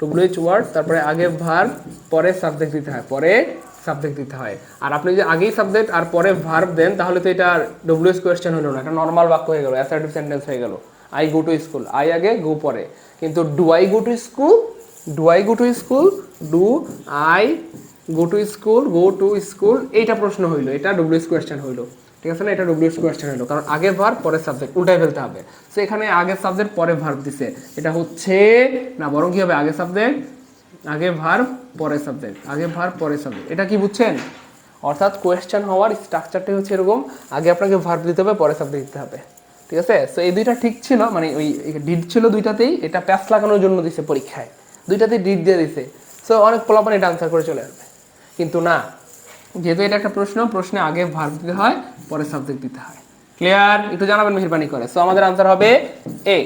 ডব্লিউএইচ ওয়ার্ড, তারপরে আগে ভার্ব পরে সাবজেক্ট দিতে হয়, পরে সাবজেক্ট দিতে হয়। আর আপনি যদি আগেই সাবজেক্ট আর পরে ভার্ব দেন তাহলে তো এটা ডব্লিউএইচ কোয়েশ্চেন হলো না, এটা নর্মাল বাক্য হয়ে গেল, অ্যাসার্টিভ সেন্টেন্স হয়ে গেল। I go to school, I আগে, গো পরে। কিন্তু do I go to school, do I go to school, do I go to school, go to school, এইটা প্রশ্ন হইলো, এটা ডব্লিউএইচ কোয়েশ্চেন হইলো। ঠিক আছে না? এটা ডব্লিউএইচ কোয়েশ্চেন হলো, কারণ আগে ভার্ব পরে সাবজেক্ট, উল্টাই ফেলতে হবে। সো এখানে আগে সাবজেক্ট পরে ভার্ব দিছে, এটা হচ্ছে না, বরং কি হবে? আগে সাবজেক্ট, আগে ভার্ব পরে সাবজেক্ট, আগে ভার্ব পরে সাবজেক্ট। এটা কি বুঝছেন? অর্থাৎ কোয়েশ্চেন হওয়ার স্ট্রাকচারটাই হচ্ছে এরকম, আগে আপনাকে ভার্ব দিতে হবে, পরে সাবজেক্ট দিতে হবে। ঠিক আছে? সো এই দুইটা ঠিক ছিল, মানে ওই ডিড ছিল দুইটাতেই, এটা প্যাচ লাগানোর জন্য দিছে পরীক্ষায়, দুইটাতেই ডিড দিয়ে দিছে। সো অনেক পোলাপান এটা আনসার করে চলে আসবে, কিন্তু না, যেহেতু এটা একটা প্রশ্ন, প্রশ্নে আগে ভার্ব দিতে হয়, পরে সাবজেক্ট দিতে হয়। ক্লিয়ার? একটু জানাবেন মেহেরবানি করে। সো আমাদের আনসার হবে এ,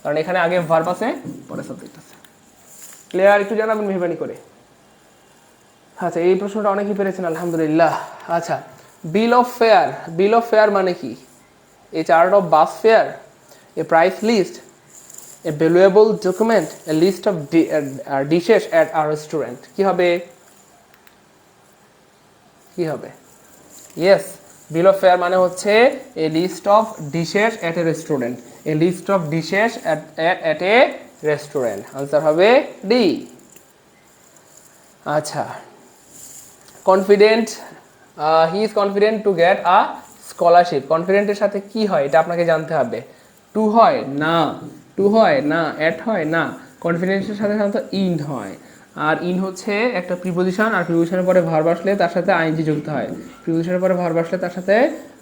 কারণ এখানে আগে ভার্ব আছে, পরে সাবজেক্ট আছে। ক্লিয়ার? একটু জানাবেন মেহেরবানি করে। আচ্ছা, এই প্রশ্নটা অনেকেই পেরেছেন আলহামদুলিল্লাহ। আচ্ছা, bill of fare, bill of fare মানে কি? A chart of bus fare, a price list, a valuable document, a list of dishes at a restaurant. কি হবে? কি হবে? ইয়েস, বিল অফ ফেয়ার মানে হচ্ছে a list of dishes at a restaurant, a list of dishes at a restaurant. Answer হবে D. আচ্ছা, confident, he is confident to get a scholarship. কনফিডেন্টের সাথে কি হয় এটা আপনাকে জানতে হবে। টু হয় না, টু হয় না, অ্যাট হয় না। কনফিডেন্সের সাথে সাধারণত ইন হয়, আর ইন হচ্ছে একটা প্রিপোজিশন, আর প্রিপোজিশনের পরে ভার্ব আসলে তার সাথে আইএনজি যুক্ত হয়, প্রিপোজিশনের পরে ভার্ব আসলে তার সাথে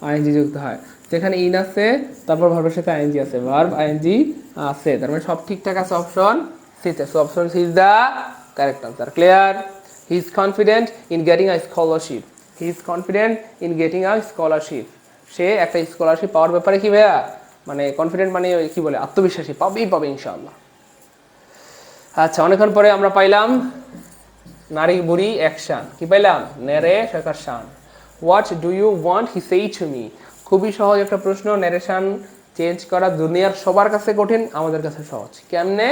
আইএনজি যুক্ত হয়। যেখানে ইন আছে, তারপর ভার্বের সাথে আইএনজি আছে, ভার্ব আইএনজি আছে, তার মানে সব ঠিকঠাক আছে অপশন সিতে। So option C is the correct answer. Clear? He is confident in getting a scholarship, he is confident in getting a scholarship. সে একটা স্কলারশিপ পাওয়ার ব্যাপারে কি ভাইয়া, মানে কনফিডেন্ট মানে কি বলে, আত্মবিশ্বাসী, পাবেই পাবে ইনশাআল্লাহ। আচ্ছা, অনেকক্ষণ পরে আমরা পাইলাম নারী বুড়ি অ্যাকশন। কি পাইলাম? Narration. What do you want he say to me. খুবই সহজ একটা প্রশ্ন। নেরেশন চেঞ্জ করা দুনিয়ার সবার কাছে কঠিন, আমাদের কাছে সহজ। কেমনে?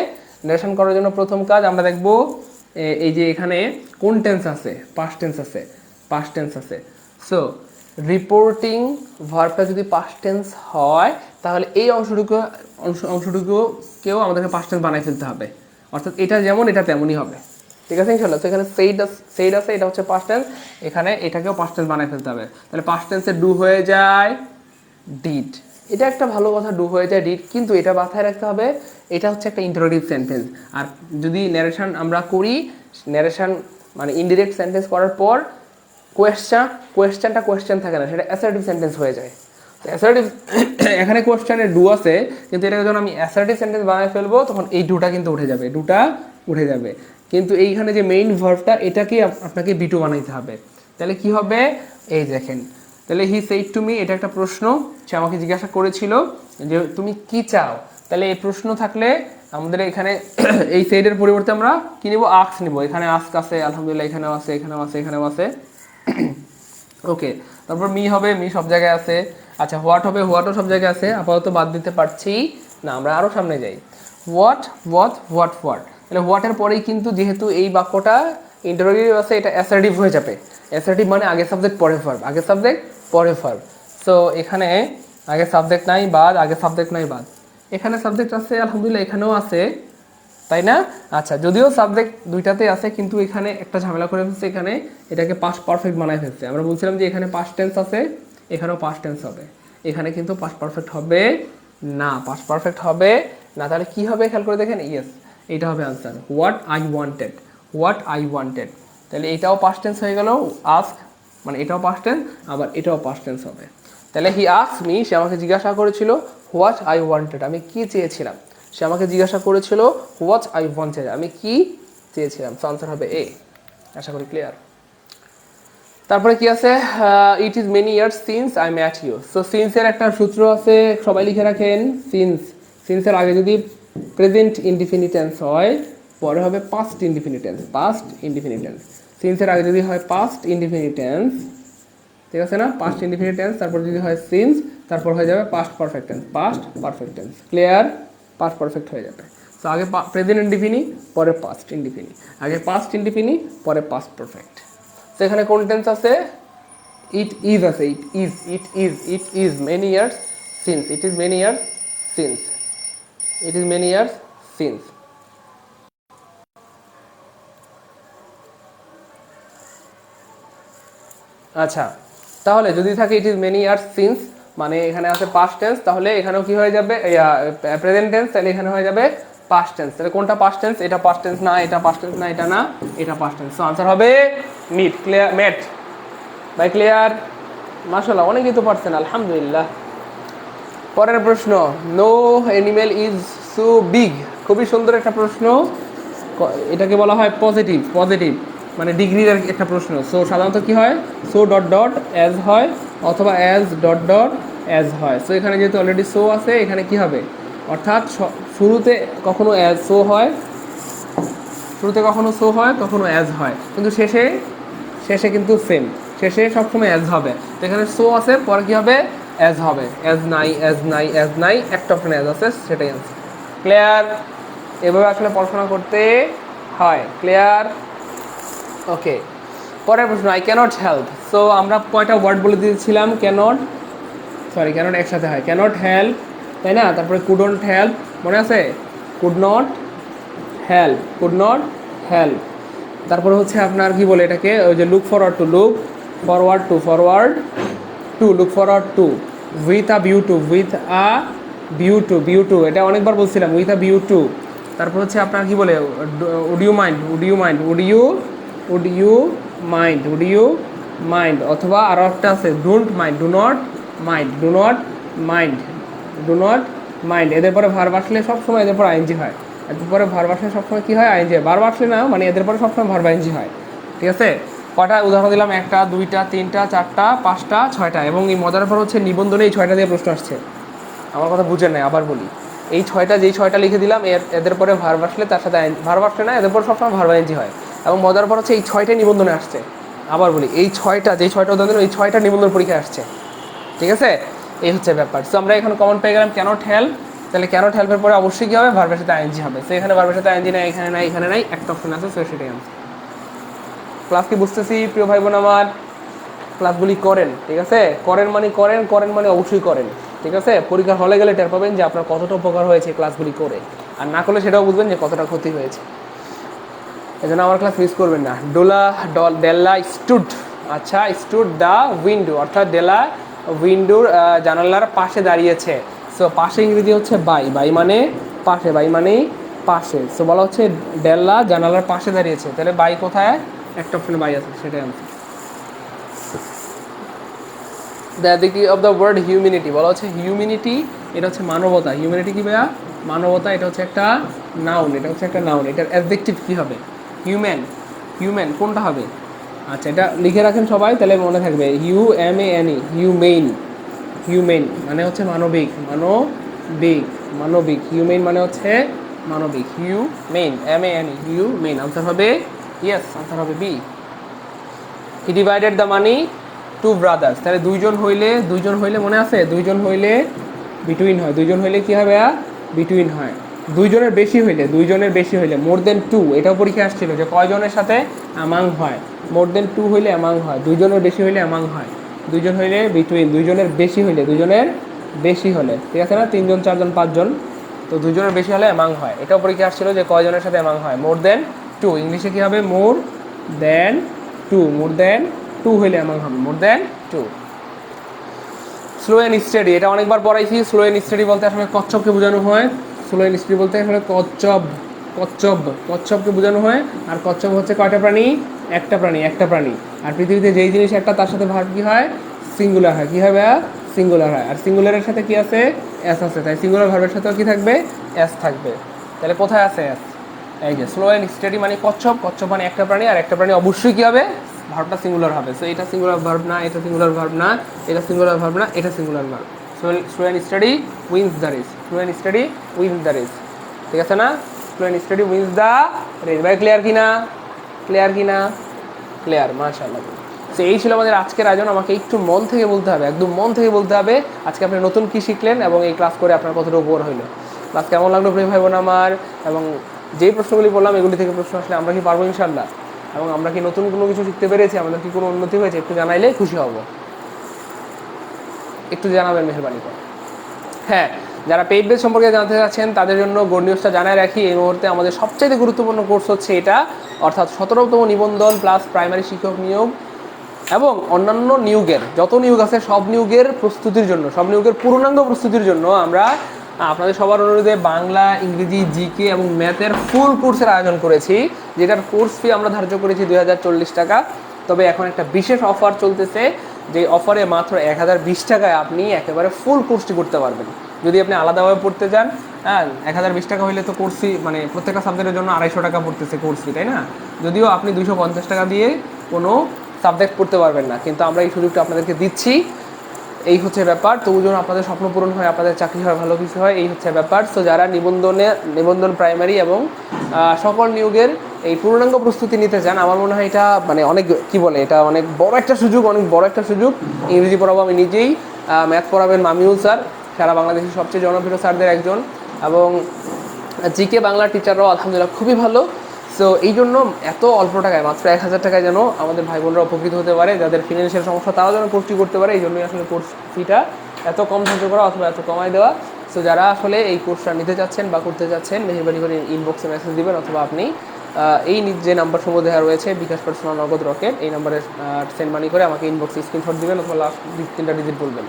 নেরেশন করার জন্য প্রথম কাজ আমরা দেখব, এই যে এখানে কোন টেন্স আছে? পাস্ট টেন্স আছে, পাস্ট টেন্স আছে। সো রিপোর্টিং ভার্বটা যদি পাস্ট টেন্স হয় তাহলে এই অংশটুকুকেও আমাদেরকে পাস্ট টেন্স বানাই ফেলতে হবে, অর্থাৎ এটা যেমন এটা তেমনই হবে। ঠিক আছে ইনশাআল্লাহ? তো এখানে সেইড আছে, এটা হচ্ছে পাস্ট টেন্স, এখানে এটাকেও পাস্ট টেন্স বানাই ফেলতে হবে। তাহলে পাস্ট টেন্সে ডু হয়ে যায় ডিড, এটা একটা ভালো কথা, ডু হয়ে যায় ডিড, কিন্তু এটা মাথায় রাখতে হবে এটা হচ্ছে একটা ইন্টারোগেটিভ সেন্টেন্স। আর যদি ন্যারেশন আমরা করি, ন্যারেশন মানে ইনডিরেক্ট সেন্টেন্স করার পর কোয়েশ্চেনটা কোয়েশ্চেন থাকে না, সেটা অ্যাসার্টিভ সেন্টেন্স হয়ে যায়। অ্যাসার্টিভ এখানে কোয়েশ্চেনে ডু আছে, কিন্তু এটাকে যখন আমি অ্যাসার্টিভ সেন্টেন্স বানায় ফেলবো তখন এই ডুটা কিন্তু উঠে যাবে, ডুটা উঠে যাবে। কিন্তু এইখানে যে মেইন ভার্বটা, এটাকে আপনাকে বিটু বানাইতে হবে। তাহলে কি হবে? এই দেখেন, তাহলে হি সেইড টু মি, এটা একটা প্রশ্ন, সে আমাকে জিজ্ঞাসা করেছিল যে তুমি কি চাও। তাহলে এই প্রশ্ন থাকলে আমাদের এখানে এই সেইডের পরিবর্তে আমরা কি নিব? আস্ক নিব। এখানে আস্ক আছে, আলহামদুলিল্লাহ এখানেও আছে, এখানেও আছে, এখানেও আছে। ওকে, তারপর মি হবে, মি সব জায়গায় আছে। আচ্ছা হোয়াট হবে, হোয়াটও সব জায়গায় আছে, আপাতত বাদ দিতে পারছি না, আমরা আরও সামনে যাই। হোয়াট হোয়াট, তাহলে হোয়াটের পরেই কিন্তু যেহেতু এই বাক্যটা ইন্টারোগেটিভ আছে, এটা অ্যাসার্টিভ হয়ে যাবে। অ্যাসার্টিভ মানে আগে সাবজেক্ট পরে ভার্ব, আগে সাবজেক্ট পরে ভার্ব। সো এখানে আগে সাবজেক্ট নাই বাদ, আগে সাবজেক্ট নাই বাদ, এখানে সাবজেক্ট আছে আলহামদুলিল্লাহ, এখানেও আছে, তাই না? আচ্ছা যদিও সাবজেক্ট দুইটাতেই আছে, কিন্তু এখানে একটা ঝামেলা করে ফেলছে, এখানে এটাকে পাস্ট পারফেক্ট বানায় ফেলছে। আমরা বলছিলাম যে এখানে পাস্ট টেন্স আছে, এখানেও পাস্ট টেন্স হবে, এখানে কিন্তু পাস্ট পারফেক্ট হবে না, পাস্ট পারফেক্ট হবে না। তাহলে কি হবে খেয়াল করে দেখেন, ইয়েস এইটা হবে answer, what I wanted, what I wanted. তাহলে এটাও পাস্ট টেন্স হয়ে গেল, আস্ক মানে এটাও পাস্ট টেন্স, আবার এটাও পাস্ট টেন্স হবে। তাহলে হি আস্ক মি, সে আমাকে জিজ্ঞাসা করেছিল, হোয়াট আই ওয়ান্টেড, আমি কি চেয়েছিলাম। সে আমাকে জিজ্ঞাসা করেছিল হোয়াট আই ওয়ান্টেড, আমি কি চেয়েছিলাম। সো আনসার হবে এ। আশা করি ক্লিয়ার। তারপরে কি আছে, it is many years since I met you. So সিন্সের একটা সূত্র আছে, সবাই লিখে রাখেন। সিন্সের আগে যদি প্রেজেন্ট ইনডিফিনিট টেন্স হয়, পরে হবে past indefinite tense, past indefinite tense. সিন্সের আগে যদি হয় পাস্ট ইনডিফিনিট টেন্স, ঠিক আছে না, পাস্ট ইনডিফিনিট টেন্স, তারপর যদি হয় সিন্স, তারপর হয়ে যাবে past perfect tense, past perfect tense. Clear? Past perfect হয়ে যাবে। সো আগে প্রেজেন্ট ইনডিফিনি, পরে পাস্ট ইনডিফিনি, আগে পাস্ট ইনডিফিনি, পরে পাস্ট পারফেক্ট। তো এখানে কোন টেন্স আছে, ইট ইজ আছে, it is many years since, it is many years since, it is many years since. আচ্ছা তাহলে যদি থাকে ইট ইজ মেনি ইয়ার্স সিন্স, মানে এখানে আছে পাস্ট টেন্স, তাহলে এখানেও কি হয়ে যাবে, প্রেজেন্ট টেন্স, তাহলে এখানে হয়ে যাবে পাস্ট টেন্স। তাহলে কোনটা পাস্ট টেন্স, এটা পাস্ট টেন্স না, এটা পাস্ট টেন্স না, এটা না, এটা পাস্ট টেন্স। সো আনসার হবে meet. Clear? Met by clear? মাশাআল্লাহ, অনেকেই তো পারছেন, আলহামদুলিল্লাহ। পরের প্রশ্ন, no animal is so big, খুবই সুন্দর একটা প্রশ্ন, এটাকে বলা হয় পজিটিভ, পজিটিভ মানে ডিগ্রির একটা প্রশ্ন। সো সাধারণত কি হয়, সো ডট ডট অ্যাজ হয়, অথবা অ্যাজ ডট ডট অ্যাজ হয়। সো এখানে যেহেতু অলরেডি সো আছে, এখানে কি হবে, অর্থাৎ শুরুতে কখনো অ্যাজ সো হয়, শুরুতে কখনো সো হয়, কখনো অ্যাজ হয়, কিন্তু শেষে কিন্তু সেম, শেষে সবসময় অ্যাজ হবে। তো এখানে সো আছে, পরে কি হবে, অ্যাজ হবে, অ্যাজ নাই, অ্যাজ নাই, অ্যাজ নাই, একটা অপশন অ্যাজ আছে, সেটাই আনসার। ক্লিয়ার? এভাবে আসলে পড়াশোনা করতে হয়। ক্লিয়ার? ওকে, পরের প্রশ্ন, আই ক্যানট হেল্প। সো আমরা কয়টা ওয়ার্ড বলে দিয়েছিলাম, ক্যানট একসাথে হয়, ক্যানট হেল্প, তাই না? তারপরে কুডন্ট হেল্প, মনে আছে, could not help, could not help. তারপরে হচ্ছে আপনার কি বলে এটাকে, ওই যে look forward to, look forward to, forward to, look forward to, with a view to, with a view to, view to, এটা অনেকবার বলছিলাম, উইথ আ ভিউ টু। তারপর হচ্ছে আপনার কি বলে, would you mind, would you mind, would you mind, would you mind, অথবা আরও একটা আছে, don't mind, do not mind, do not mind, do not mind. এদের পরে ভার্ব আসলে সবসময় এদের পরে আইএনজি হয়, এদের পরে ভার্ব আসলে সবসময় কী হয়, আইএনজি হয়। ভার্ব আসলে না, মানে এদের পরে সবসময় ভার্ব আইএনজি হয়। ঠিক আছে? কটা উদাহরণ দিলাম, একটা, দুইটা, তিনটা, চারটা, পাঁচটা, ছয়টা। এবং এই মজার পর হচ্ছে নিবন্ধনে এই ছয়টা দিয়ে প্রশ্ন আসছে। আমার কথা বুঝেন নাই, আবার বলি, এই ছয়টা, যেই ছয়টা লিখে দিলাম, এদের পরে ভার্ব আসলে তার সাথে ভার্ব আসলে না, এদের পরে সবসময় ভার্ব আইএনজি হয়। এবং মজার পর হচ্ছে এই ছয়টাই নিবন্ধনে আসছে। আবার বলি, এই ছয়টা, যেই ছয়টা উদাহরণ দিলাম, এই ছয়টা নিবন্ধন পরীক্ষায় আসছে। ঠিক আছে? এই হচ্ছে ব্যাপার। সো আমরা এখন কমন পেয়ে গেলাম ক্যানট হেল্প। তাহলে ক্যানট হেল্পের পরে অবশ্যই কী হবে, ভার্বের সাথে আইএনজি হবে। সো এখানে ভার্বের সাথে আইএনজি নাই, এখানে নাই, এখানে নাই, একটা অপশন আছে, সো সেটাই আনসার। ক্লাস কি বুঝতেছি প্রিয় ভাই বোন আমার? ক্লাসগুলি করেন, ঠিক আছে? করেন মানে অবশ্যই করেন, ঠিক আছে? পরীক্ষার হলে গেলে টের পাবেন যে আপনার কতটা উপকার হয়েছে ক্লাসগুলি করে, আর না করলে সেটাও বুঝবেন যে কতটা ক্ষতি হয়েছে। এই জন্য আমার ক্লাস মিস করবেন না। ডেল্লা স্টুড, আচ্ছা, স্টুড দ্য উইন্ডো, অর্থাৎ ডেলা উইন্ডোর জানালার পাশে দাঁড়িয়েছে। সো পাশে ইংরেজি হচ্ছে বাই মানে পাশে, বাই মানেই পাশে। সো বলা হচ্ছে ডেল্লা জানালার পাশে দাঁড়িয়েছে, তাহলে বাই কোথায়, একটা অপশনে বাই আছে, সেটাই answer. The adjective of the word humanity, বলা হচ্ছে হিউম্যানিটি, এটা হচ্ছে মানবতা। হিউম্যানিটি কি ভাইয়া? মানবতা, এটা হচ্ছে একটা নাউন, এটা হচ্ছে একটা নাউন। এটার অ্যাডজেক্টিভ কী হবে? হিউম্যান কোনটা হবে? আচ্ছা, এটা লিখে রাখেন সবাই, তাহলে মনে থাকবে। HUMANE, হিউম্যান মানে হচ্ছে মানবিক, মানবিক। হিউম্যান মানে হচ্ছে মানবিক, হিউম্যান, MANE, হিউম্যান। আনসার হবে ইয়েস, আনসার হবে B. He divided the money to brothers, তাহলে দুইজন হইলে মনে আছে, দুইজন হইলে বিটুইন হয়, দুইজন হইলে কি হবে বিটুইন হয়। দুইজনের বেশি হইলে মোর দেন টু, এটাও পরীক্ষা আসছিল যে কয়জনের সাথে অ্যামাং হয়। মোর দেন টু হইলে অ্যামাং হয়, দুইজনের বেশি হইলে অ্যামাং হয়, দুইজন হইলে বিটুইন, দুইজনের বেশি হলে ঠিক আছে না, 3 জন 4 জন 5 জন, তো দুইজনের বেশি হলে অ্যামাং হয়। এটাও পরীক্ষা আসছিল যে কয়জনের সাথে অ্যামাং হয়। মোর দেন টু, ইংলিশে কি হবে মোর দেন টু হইলে অ্যামাং হবে, মোর দেন টু। স্লো অ্যান্ড স্টাডি, এটা অনেকবার পড়াইছি। স্লো অ্যান্ড স্টাডি বলতে আসলে কচ্ছপকে বোঝানো হয়। স্লো অ্যান্ড স্টাডি বলতে আসলে কচ্ছপকে বোঝানো হয়। আর কচ্ছপ হচ্ছে কয়টা প্রাণী, একটা প্রাণী। আর পৃথিবীতে যেই জিনিস একটা তার সাথে ভার্ব কি হয়, সিঙ্গুলার হয়। কি হবে সিঙ্গুলার হয়। আর সিঙ্গুলারের সাথে কি আছে, এস আছে, তাই সিঙ্গুলার ভার্বের সাথেও কি থাকবে, এস থাকবে। তাহলে কোথায় আছে এস, এই যে স্লো অ্যান্ড স্টাডি মানে কচ্ছপ মানে একটা প্রাণী, আর একটা প্রাণী অবশ্যই কি হবে, ভার্বটা সিঙ্গুলার হবে। সো এটা সিঙ্গুলার ভার্ব না, এটা সিঙ্গুলার ভার্ব না, এটা সিঙ্গুলার ভার্ব না, এটা singular verb. Slow and study wins the race, ঠিক আছে না, slow and study wins the race. ভাই ক্লিয়ার ক্লিয়ার, মাশাআল্লাহ। সো এই ছিল আমাদের আজকের আয়োজন। আমাকে একটু মন থেকে বলতে হবে, একদম মন থেকে বলতে হবে আজকে আপনি নতুন কি শিখলেন এবং এই ক্লাস করে আপনার কতটা উপর হইলো, ক্লাস কেমন লাগলো প্রিয় ভাই বোন আমার। এবং যেই প্রশ্নগুলি বললাম এগুলি থেকে প্রশ্ন আসলে আমরা কি পারবো ইনশাআল্লাহ, এবং আমরা কি নতুন কোনো কিছু শিখতে পেরেছি, আমাদের কি কোনো উন্নতি হয়েছে, একটু জানাইলে খুশি হব, একটু জানাবেন মেহরবানি করে। হ্যাঁ, যারা পেইড বেস সম্পর্কে জানতে চাচ্ছেন তাদের জন্য গুড নিউজটা জানায় রাখি, এই মুহূর্তে আমাদের সবচেয়ে গুরুত্বপূর্ণ কোর্স হচ্ছে এটা, অর্থাৎ 17তম নিবন্ধন প্লাস প্রাইমারি শিক্ষক নিয়োগ এবং অন্যান্য নিয়োগের যত নিয়োগ আছে সব নিয়োগের প্রস্তুতির জন্য, সব নিয়োগের পূর্ণাঙ্গ প্রস্তুতির জন্য আমরা আপনাদের সবার অনুরোধে বাংলা, ইংরেজি, জিকে এবং ম্যাথের ফুল কোর্সের আয়োজন করেছি, যেটার কোর্স ফি আমরা ধার্য করেছি 2040 টাকা। তবে এখন একটা বিশেষ অফার চলতেছে, যে অফারে মাত্র 1020 টাকায় আপনি একেবারে ফুল কোর্সটি করতে পারবেন। যদি আপনি আলাদাভাবে পড়তে চান, হ্যাঁ 1020 টাকা হইলে তো কোর্স ফি মানে প্রত্যেকটা সাবজেক্টের জন্য 250 টাকা পড়তেছে কোর্স ফি, তাই না? যদিও আপনি 250 টাকা দিয়ে কোনো সাবজেক্ট পড়তে পারবেন না, কিন্তু আমরা এই সুযোগটা আপনাদেরকে দিচ্ছি। এই হচ্ছে ব্যাপার। তবু যেন আপনাদের স্বপ্ন পূরণ হয়, আপনাদের চাকরি হয়, ভালো কিছু হয়, এই হচ্ছে ব্যাপার। তো যারা নিবন্ধন প্রাইমারি এবং সকল নিয়োগের এই পূর্ণাঙ্গ প্রস্তুতি নিতে চান, আমার মনে হয় এটা মানে অনেক এটা অনেক বড় একটা সুযোগ। ইংরেজি পড়াবো আমি নিজেই, ম্যাথ পড়াবেন মামিউল স্যার, সারা বাংলাদেশের সবচেয়ে জনপ্রিয় স্যারদের একজন, এবং জিকে বাংলার টিচাররাও আলহামদুলিল্লাহ খুবই ভালো। সো এই জন্য এত অল্প টাকায়, মাত্র 1000 টাকায় যেন আমাদের ভাই বোনরা উপকৃত হতে পারে, যাদের ফিনান্সিয়াল সমস্যা তারাও যেন কোর্সটি করতে পারে, এই জন্যই আসলে কোর্স ফিটা এত কম ধার্য করা অথবা এত কমায় দেওয়া। সো যারা আসলে এই কোর্সটা নিতে চাচ্ছেন বা করতে চাচ্ছেন, মেহরবানি করে ইনবক্সে মেসেজ দিবেন, অথবা আপনি এই যে নাম্বার সমূহ দেওয়া রয়েছে, বিকাশ, পার্সোনাল, নগদ, রকেট, এই নাম্বারে সেন্ড মানি করে আমাকে ইনবক্সে স্ক্রিনশট দিবেন, অথবা লাস্ট 3টা ডিজিট বলবেন।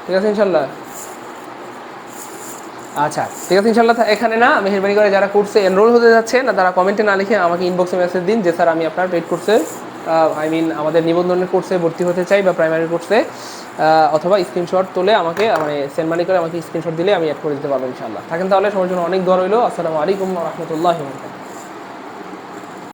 ঠিক আছে ইনশাল্লাহ? আচ্ছা ঠিক আছে ইনশাল্লাহ। এখানে না, মেহরবানি করে যারা কোর্সে এনরোল হতে যাচ্ছে না তারা কমেন্টে না লিখে আমাকে ইনবক্সে মেসেজ দিন যে স্যার আমি আপনার পেইড কোর্সে আমাদের নিবন্ধনের কোর্সে ভর্তি হতে চাই বা প্রাইমারি কোর্সে, অথবা স্ক্রিনশট তুলে আমাকে মানে সেন্ড মানি করে আমাকে স্ক্রিনশট দিলে আমি অ্যাড করে দিতে পারবো ইনশাল্লাহ। থাকেন তাহলে, সবার জন্য অনেক দোয়া রইলো। আসসালামু আলাইকুম ওয়া রাহমাতুল্লাহি ওয়া বারাকাতুহু।